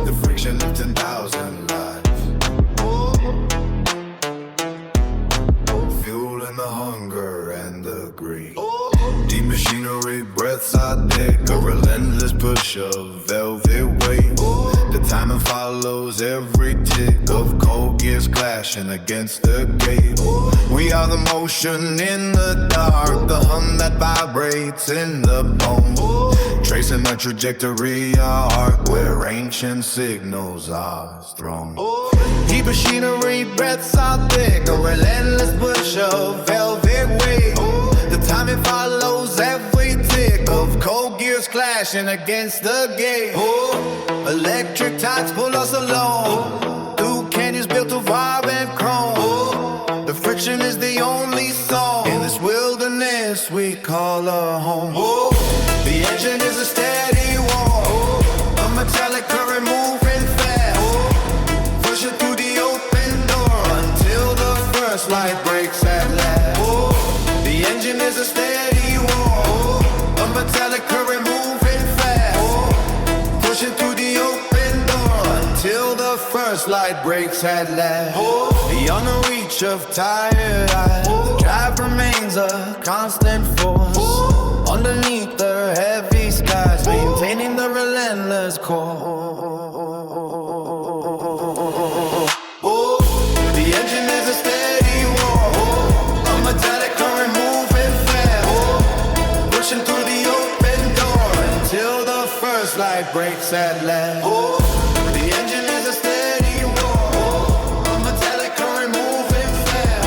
S3: The friction of 10,000 lives, fueling the hunger and the greed. Deep machinery, breaths I dig, a relentless push of velvet weight. The timing follows every tick of cold gears clashing against the gate. We are the motion in the dark, the hum that vibrates in the bone, tracing the trajectory arc where ancient signals are thrown. Deep machinery, breaths are thick, a relentless push of velvet weight. The timing follows every tick of cold gears clashing against the gate. Electric tides pull us along through canyons built of wire and chrome. The friction is the only song in this wilderness we call a home. The engine is a steady wall, a metallic current moving fast, pushing through the open door until the first light breaks at last. The engine is a steady wall, a metallic current moving fast, pushing through the open door until the first light breaks at last. Beyond the reach of tired eyes, the drive remains a constant force. Underneath the heavy skies, maintaining the relentless course. The engine is a steady wall, a metallic current moving fast, pushing through the open door until the first light breaks at last. The engine is a steady wall, a metallic current moving fast,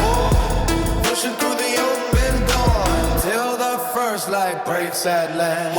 S3: pushing through the open door until the first light breaks at last.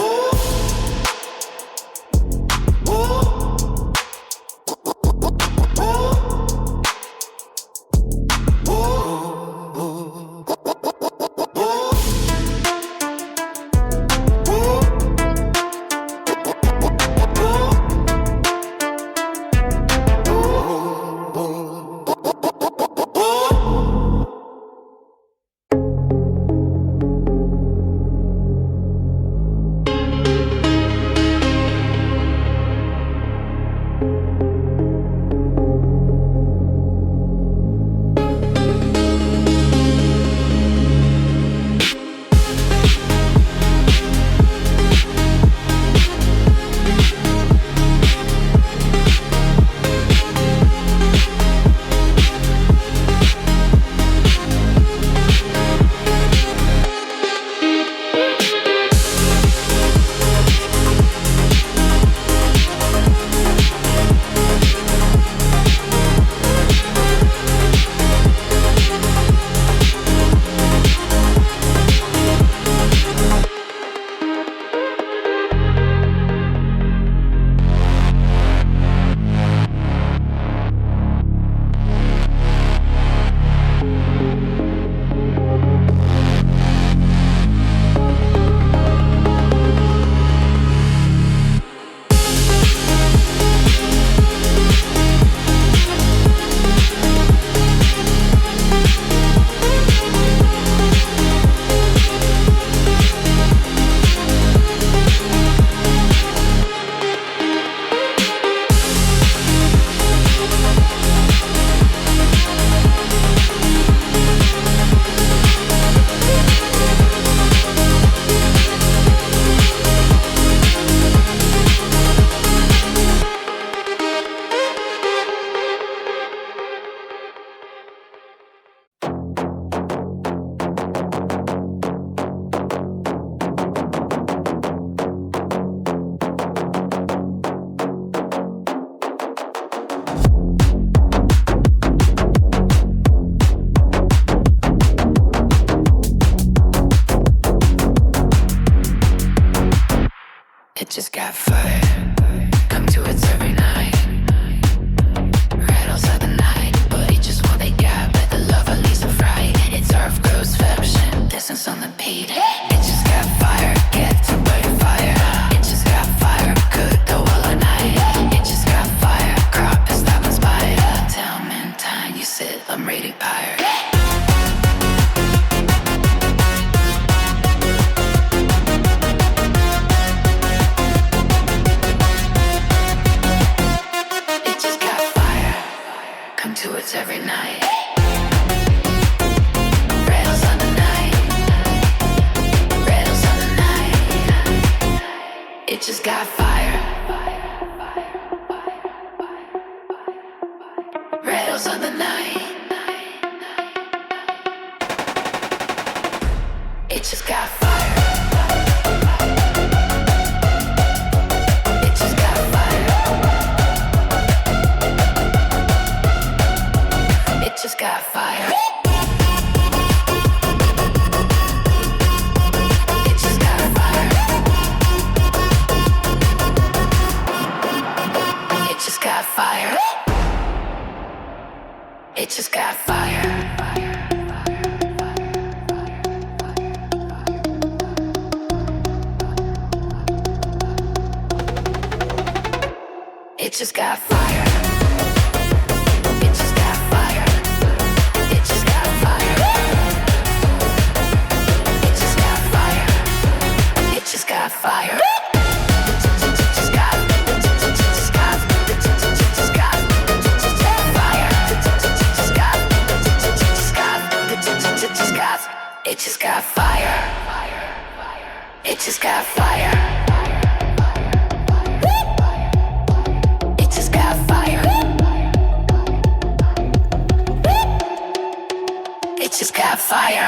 S6: It just got fired. Come to it every night. Right outside the night, but each is what they got. Let the love at least a fry.
S4: rails on the beat. It just got fire, get to where the fire. It just got fire, good though all night. It just got fire, crop is that inspired. Tell me in time, you said I'm rated pirate. It just got fire, come to it every night. Rails on the night, rails on the night. It just got fire. Rails on the night. It just got fire. It just got fire. It just got fire. It just got fire. It just got fire. It just got fire. It just got fire. It just got fire. It just got fire. It just got fire. It just got fire. It just got fire. It just got fire. It just got fire. It just got fire.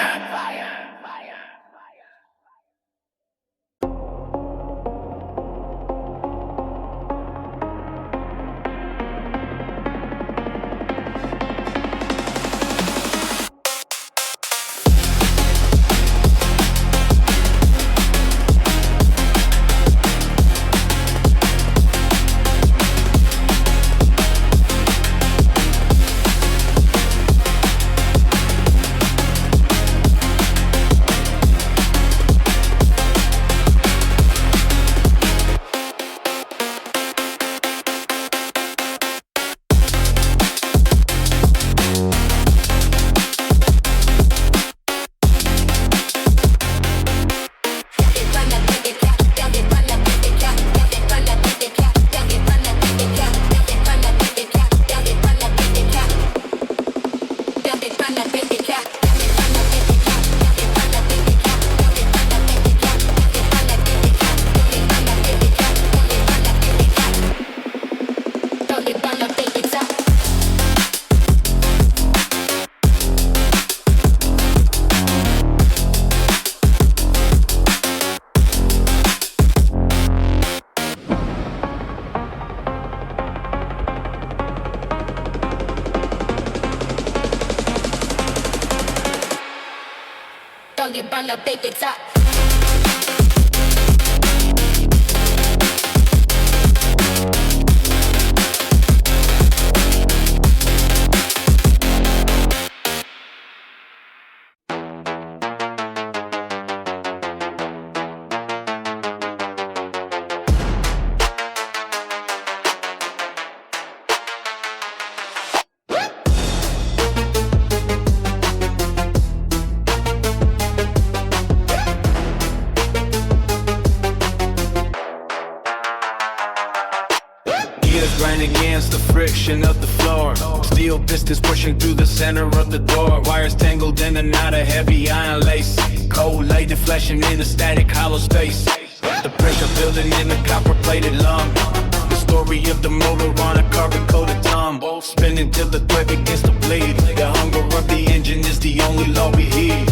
S1: Of the floor, steel pistons pushing through the center of the door. Wires tangled in and out of heavy iron lace. Cold light flashing in a static hollow space. The pressure building in the copper-plated lung. The story of the motor on a carbon-coated tongue. Spinning till the thread begins to bleed. The hunger of the engine is the only law we heed.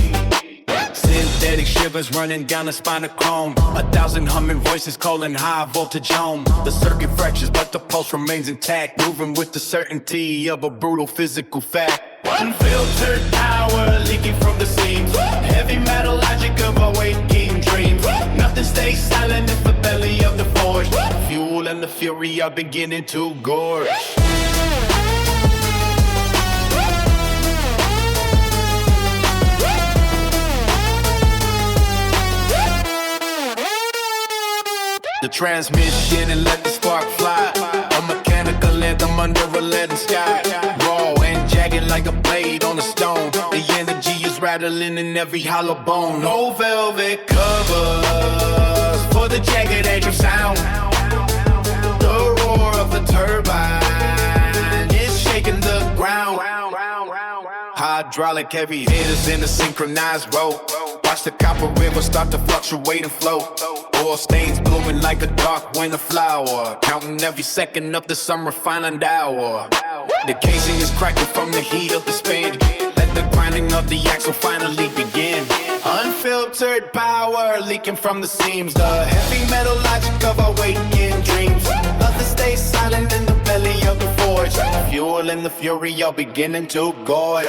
S1: Synthetic shivers running down the spine of chrome. 1,000 humming voices calling high voltage home. The circuit fractures but the pulse remains intact. Moving with the certainty of a brutal physical fact. Unfiltered power leaking from the seams. Heavy metal logic of our waking dreams. Nothing stays silent in the belly of the forge. Fuel and the fury are beginning to gorge. The transmission and let the spark fly. A mechanical anthem under a leaden sky. Raw and jagged like a blade on a stone. The energy is rattling in every hollow bone. No velvet covers for the jagged edge of sound. The roar of the turbine is shaking the ground. Hydraulic heavy hitters in a synchronized row. Watch the copper river start to fluctuate and flow. Oil stains blooming like a dark winter flower. Counting every second of the summer final hour. The casing is cracking from the heat of the spin. Let the grinding of the axle finally begin. Unfiltered power leaking from the seams. The heavy metal logic of our waking dreams. Nothing stays silent in the belly of the forge. The fuel and the fury are beginning to gorge.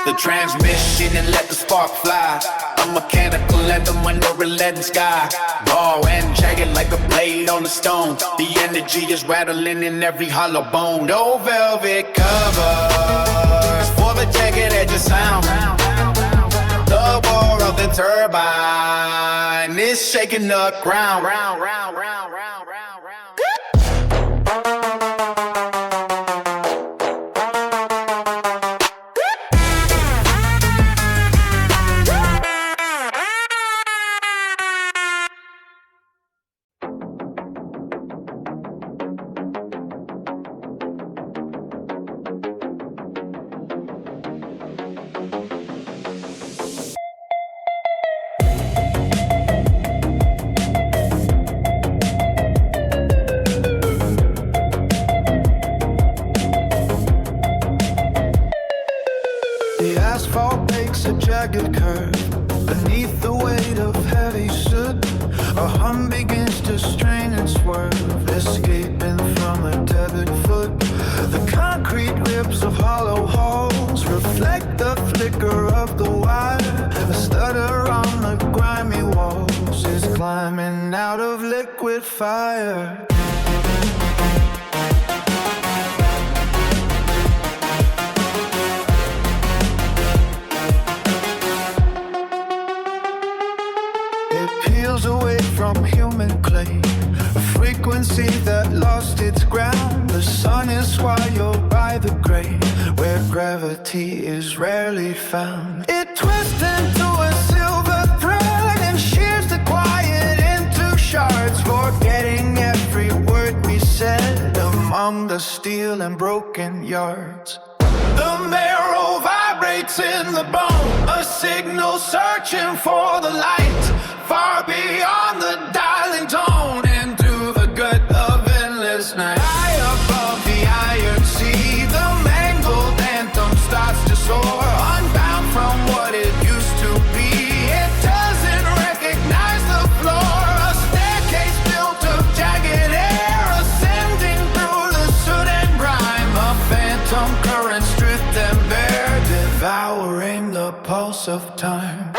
S1: The transmission and let the spark fly. A mechanical anthem under a leaden sky. Raw and jagged like a blade on the stone. The energy is rattling in every hollow bone. No velvet covers for the jagged edge of sound. The roar of the turbine is shaking the ground.
S2: The asphalt makes a jagged curve beneath the weight of heavy soot. A hum begins to strain and swerve, escaping from a tethered foot. The concrete ribs of hollow halls reflect the flicker of the wire. A stutter on the grimy walls is climbing out of liquid fire. Away from human clay, a frequency that lost its ground. The sun is swallowed by the gray, where gravity is rarely found. It twists into a silver thread and shears the quiet into shards, forgetting every word we said among the steel and broken yards. The marrow vibrates in the bone, a signal searching for the light, far beyond the dialing tone, into the gut of endless night. High above the iron sea, the mangled anthem starts to soar, unbound from what it used to be. It doesn't recognize the floor, a staircase built of jagged air, ascending through the soot and grime, a phantom current stripped and bare, devouring the pulse of time.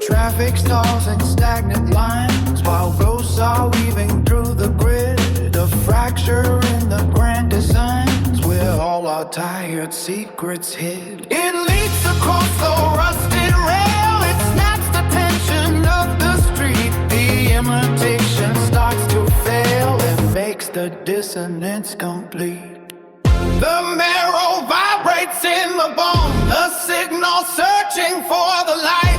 S2: Traffic stalls and stagnant lines, while ghosts are weaving through the grid. A fracture in the grand designs, where all our tired secrets hid. It leaks across the rusted rail, it snaps the tension of the street. The imitation starts to fail, it makes the dissonance complete. The marrow vibrates in the bone, a signal searching for the light,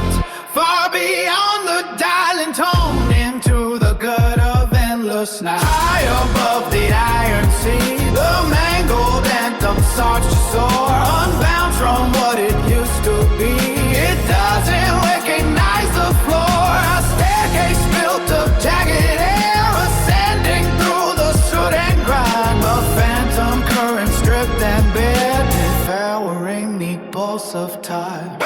S2: far beyond the dialing tone, into the gut of endless night. High above the iron sea, the mangled anthem starts to soar, unbound from what it used to be. It doesn't recognize the floor, a staircase built of jagged air, ascending through the soot and grime, a phantom current stripped and bare, devouring the pulse of time.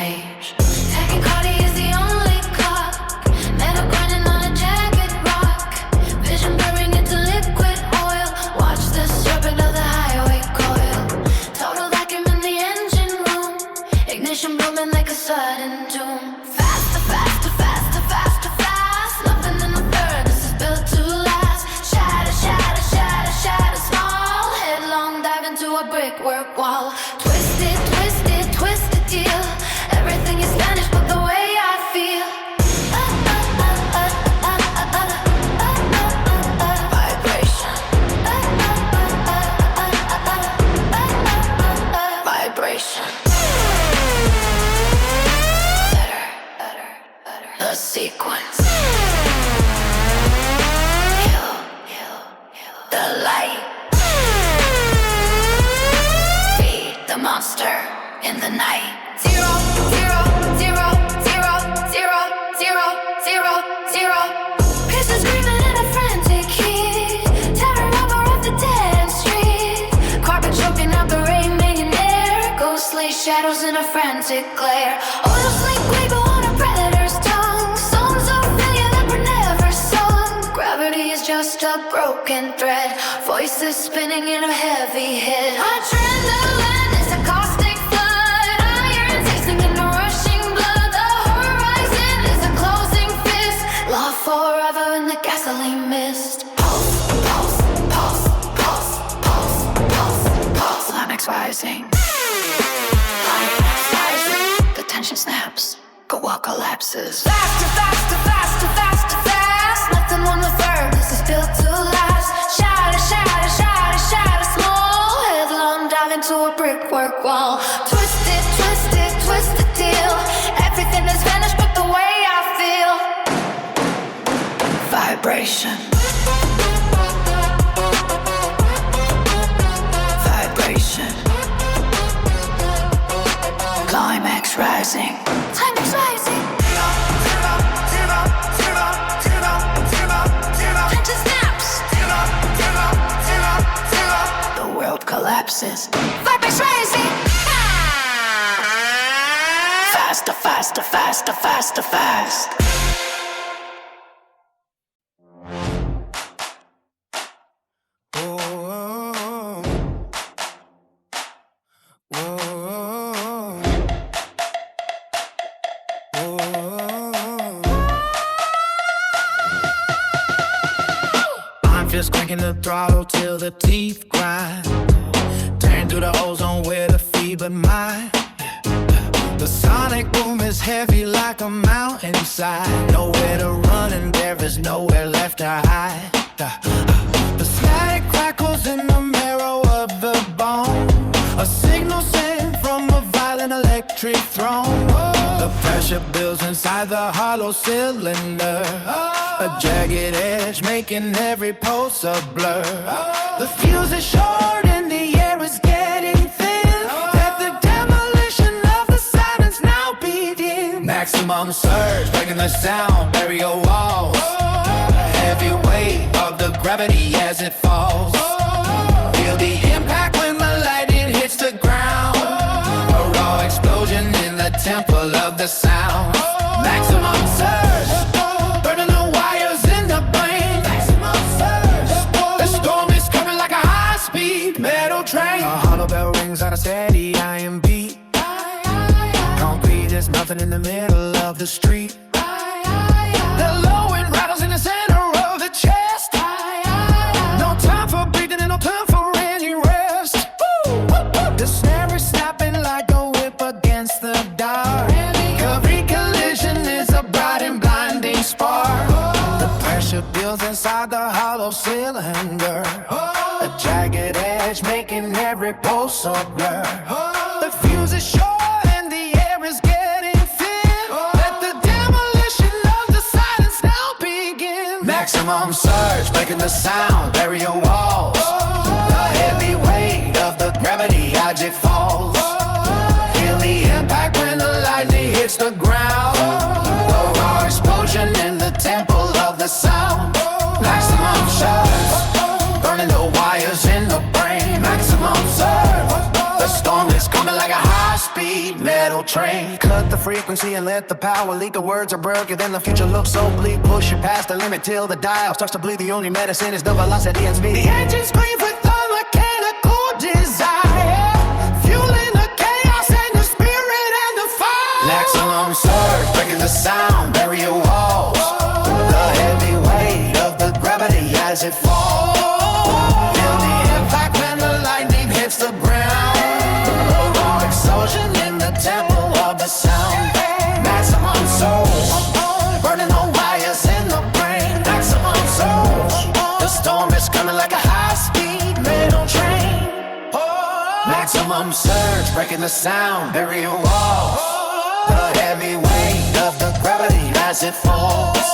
S4: page. Tachycardia is the only clock. Metal grinding on a jagged rock. Vision blurring into liquid oil. Watch the serpent of the highway coil. Total vacuum in the engine room. Ignition booming like a sudden doom. Faster, faster, faster, faster, fast. Nothing in the third, this is built to last. Shatter, shatter, shatter, shatter, small. Headlong dive into a brickwork wall. Twisted, twisted, twisted deal. Everything is vanished but the way I feel. Vibration. Vibration. Better, better, better. The sequence. Kill, kill, kill. The light. Feed the monster in the night. 0, 0, 0, 0, 0, 0, 0, 0. Pistons screaming in a frantic heat. Terror over off the dead street. Carpet choking out the rain, making air. Ghostly shadows in a frantic glare. Oil slick label on a predator's tongue. Songs of failure that were never sung. Gravity is just a broken thread. Voices spinning in a heavy hit. Adrenaline is a caustic flood. Iron tasting in the rushing blood. The horizon is a closing fist. Love forever in the gasoline mist. Pulse, pulse, pulse, pulse, pulse, pulse, pulse. Climax rising. Climax rising. The tension snaps. Go wall collapses. Faster, faster, faster, faster, fast. Nothing on the third. This is built to last. Shatter, shatter, shatter, shatter, small. Headlong dive into a brickwork wall. Twisted, twisted, twisted deal. Everything is vanished but the way I feel. Vibration. Vibration. Climax rising. Climax rising. Tension snaps. The world collapses. Vibration rising. Faster, faster, faster, faster, fast.
S7: Just cranking the throttle till the teeth grind. Tearing through the ozone where the fever mine. The sonic boom is heavy like a mountainside. Nowhere to run and there is nowhere left to hide. The static crackles in the marrow of the bone. A signal sent from a violent electric throne. The pressure builds inside the hollow cylinder. A jagged edge making every pulse a blur. The fuse is short and the air is getting thin. Let the demolition of the silence now begin. Maximum surge, breaking the sound, barrier walls. Heavy weight of the gravity as it falls. Feel the impact when the lightning hits the ground. A raw explosion in the temple of the sound. Maximum surge, burning the wires in the brain. Maximum surge, the storm is coming like a high-speed metal train. A hollow bell rings out a steady iron beat. Concrete, there's nothing in the middle of the street. The low end rattles in the center of the chest. No time for breathing and no time for any rest. The snare is snapping like a whip against the dark. Every collision is a bright and blinding spark. The pressure builds inside the hollow cylinder. A jagged edge making every pulse a blur. The fuse is short and the air is getting thin. Let the demolition of the silence now begin. Maximum surge, breaking the sound, barrier walls. The heavy weight of the gravity object falls. Feel the impact when the lightning hits the ground. A raw explosion in the temple of the sound. Maximum surge, burning the wires in the brain. Maximum surge, the storm is coming like a high-speed metal train. Cut the frequency and let the power leak. The words are broken, then the future looks so bleak. Push it past the limit till the dial starts to bleed. The only medicine is the velocity and speed. The engine screams with all mechanical desire, fueling the chaos and the spirit and the fire. Maximum surge, breaking the sound, barrier walls. The heavy weight of the gravity as it falls. Feel the impact when the lightning hits the ground. Raw explosion in the temple of the sound. Maximum surge, burning the wires in the brain. Maximum surge, the storm is coming like a high-speed metal train. Maximum surge, breaking the sound, barrier walls. The heavy weight of the gravity as it falls.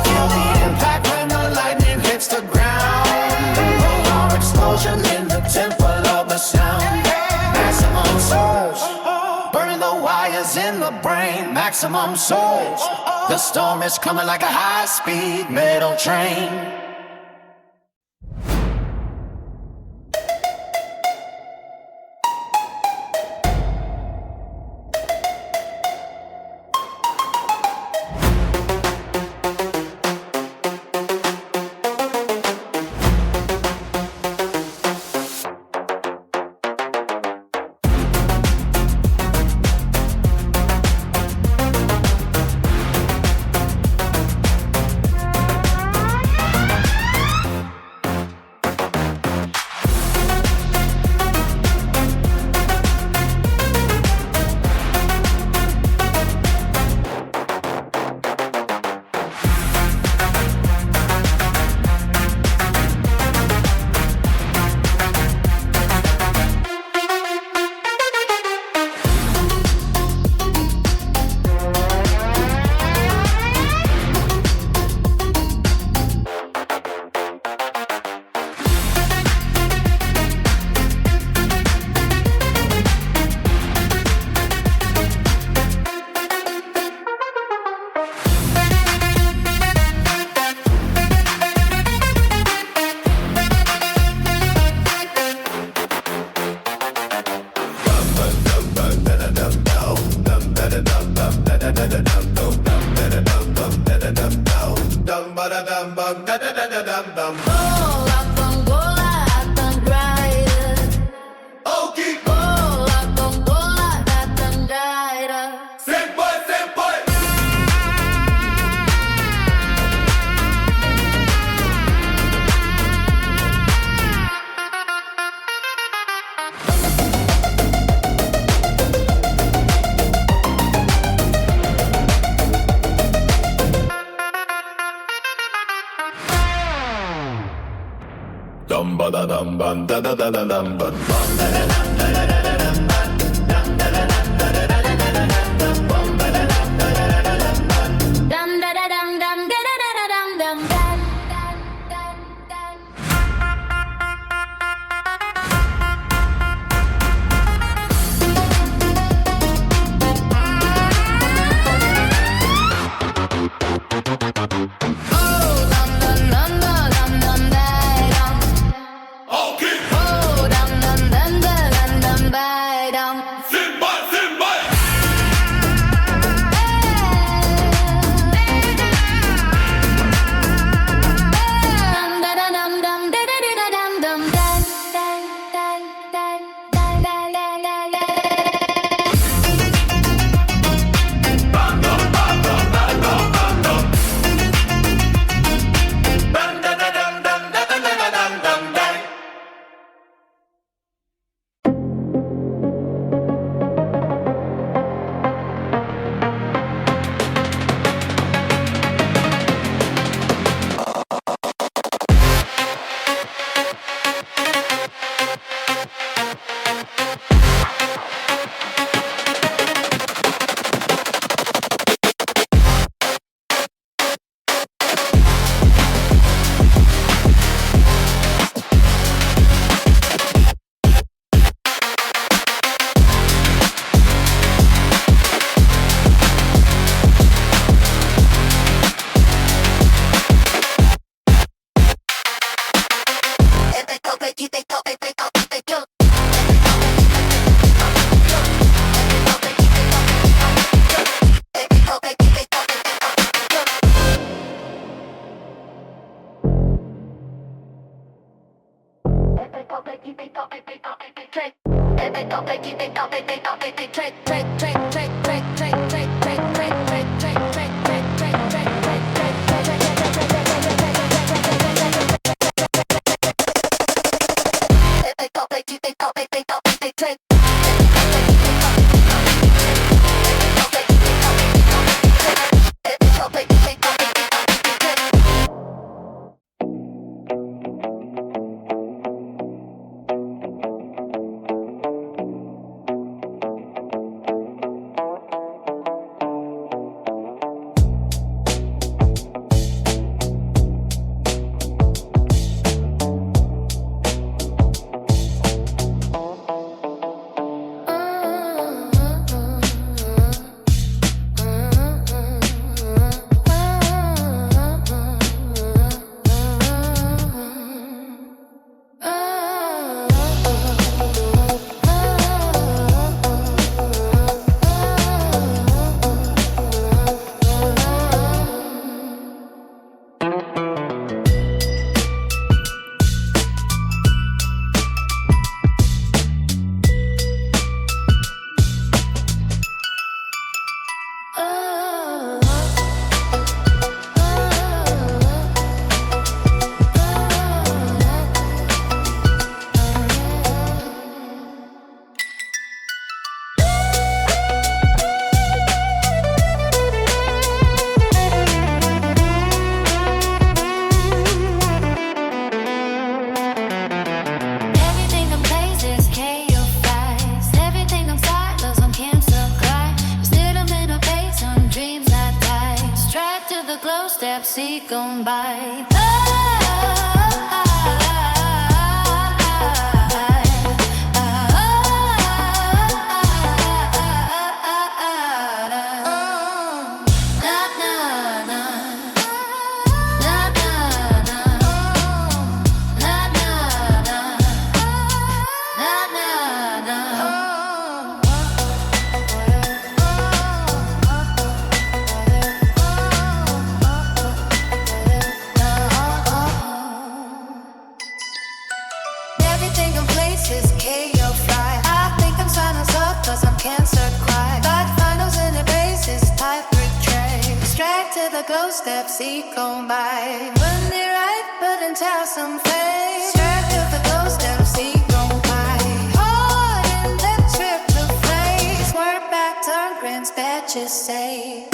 S7: Feel the impact when the lightning hits the ground. Raw explosion in the temple of the sound. Maximum surge, burning the wires in the brain. Maximum surge, the storm is coming like a high-speed metal train.
S1: Dum ba da dum bum da da da da dum ba bum da da dum da da da da dum ba dum da da dum da da da da da dum bum ba da dum da da da da dum ba
S4: Dum da da dum dum da da da da dum dum dum dum dum dum. Oh dum dum dum dum dum dum da dum.
S1: Okay.
S4: Oh dum dum dum dum dum glow step, see gone by. The glow steps see go by. When they right, but until some face. Track of the glow steps see go by. Caught in the trip to place. Work back, turn grins, batches say.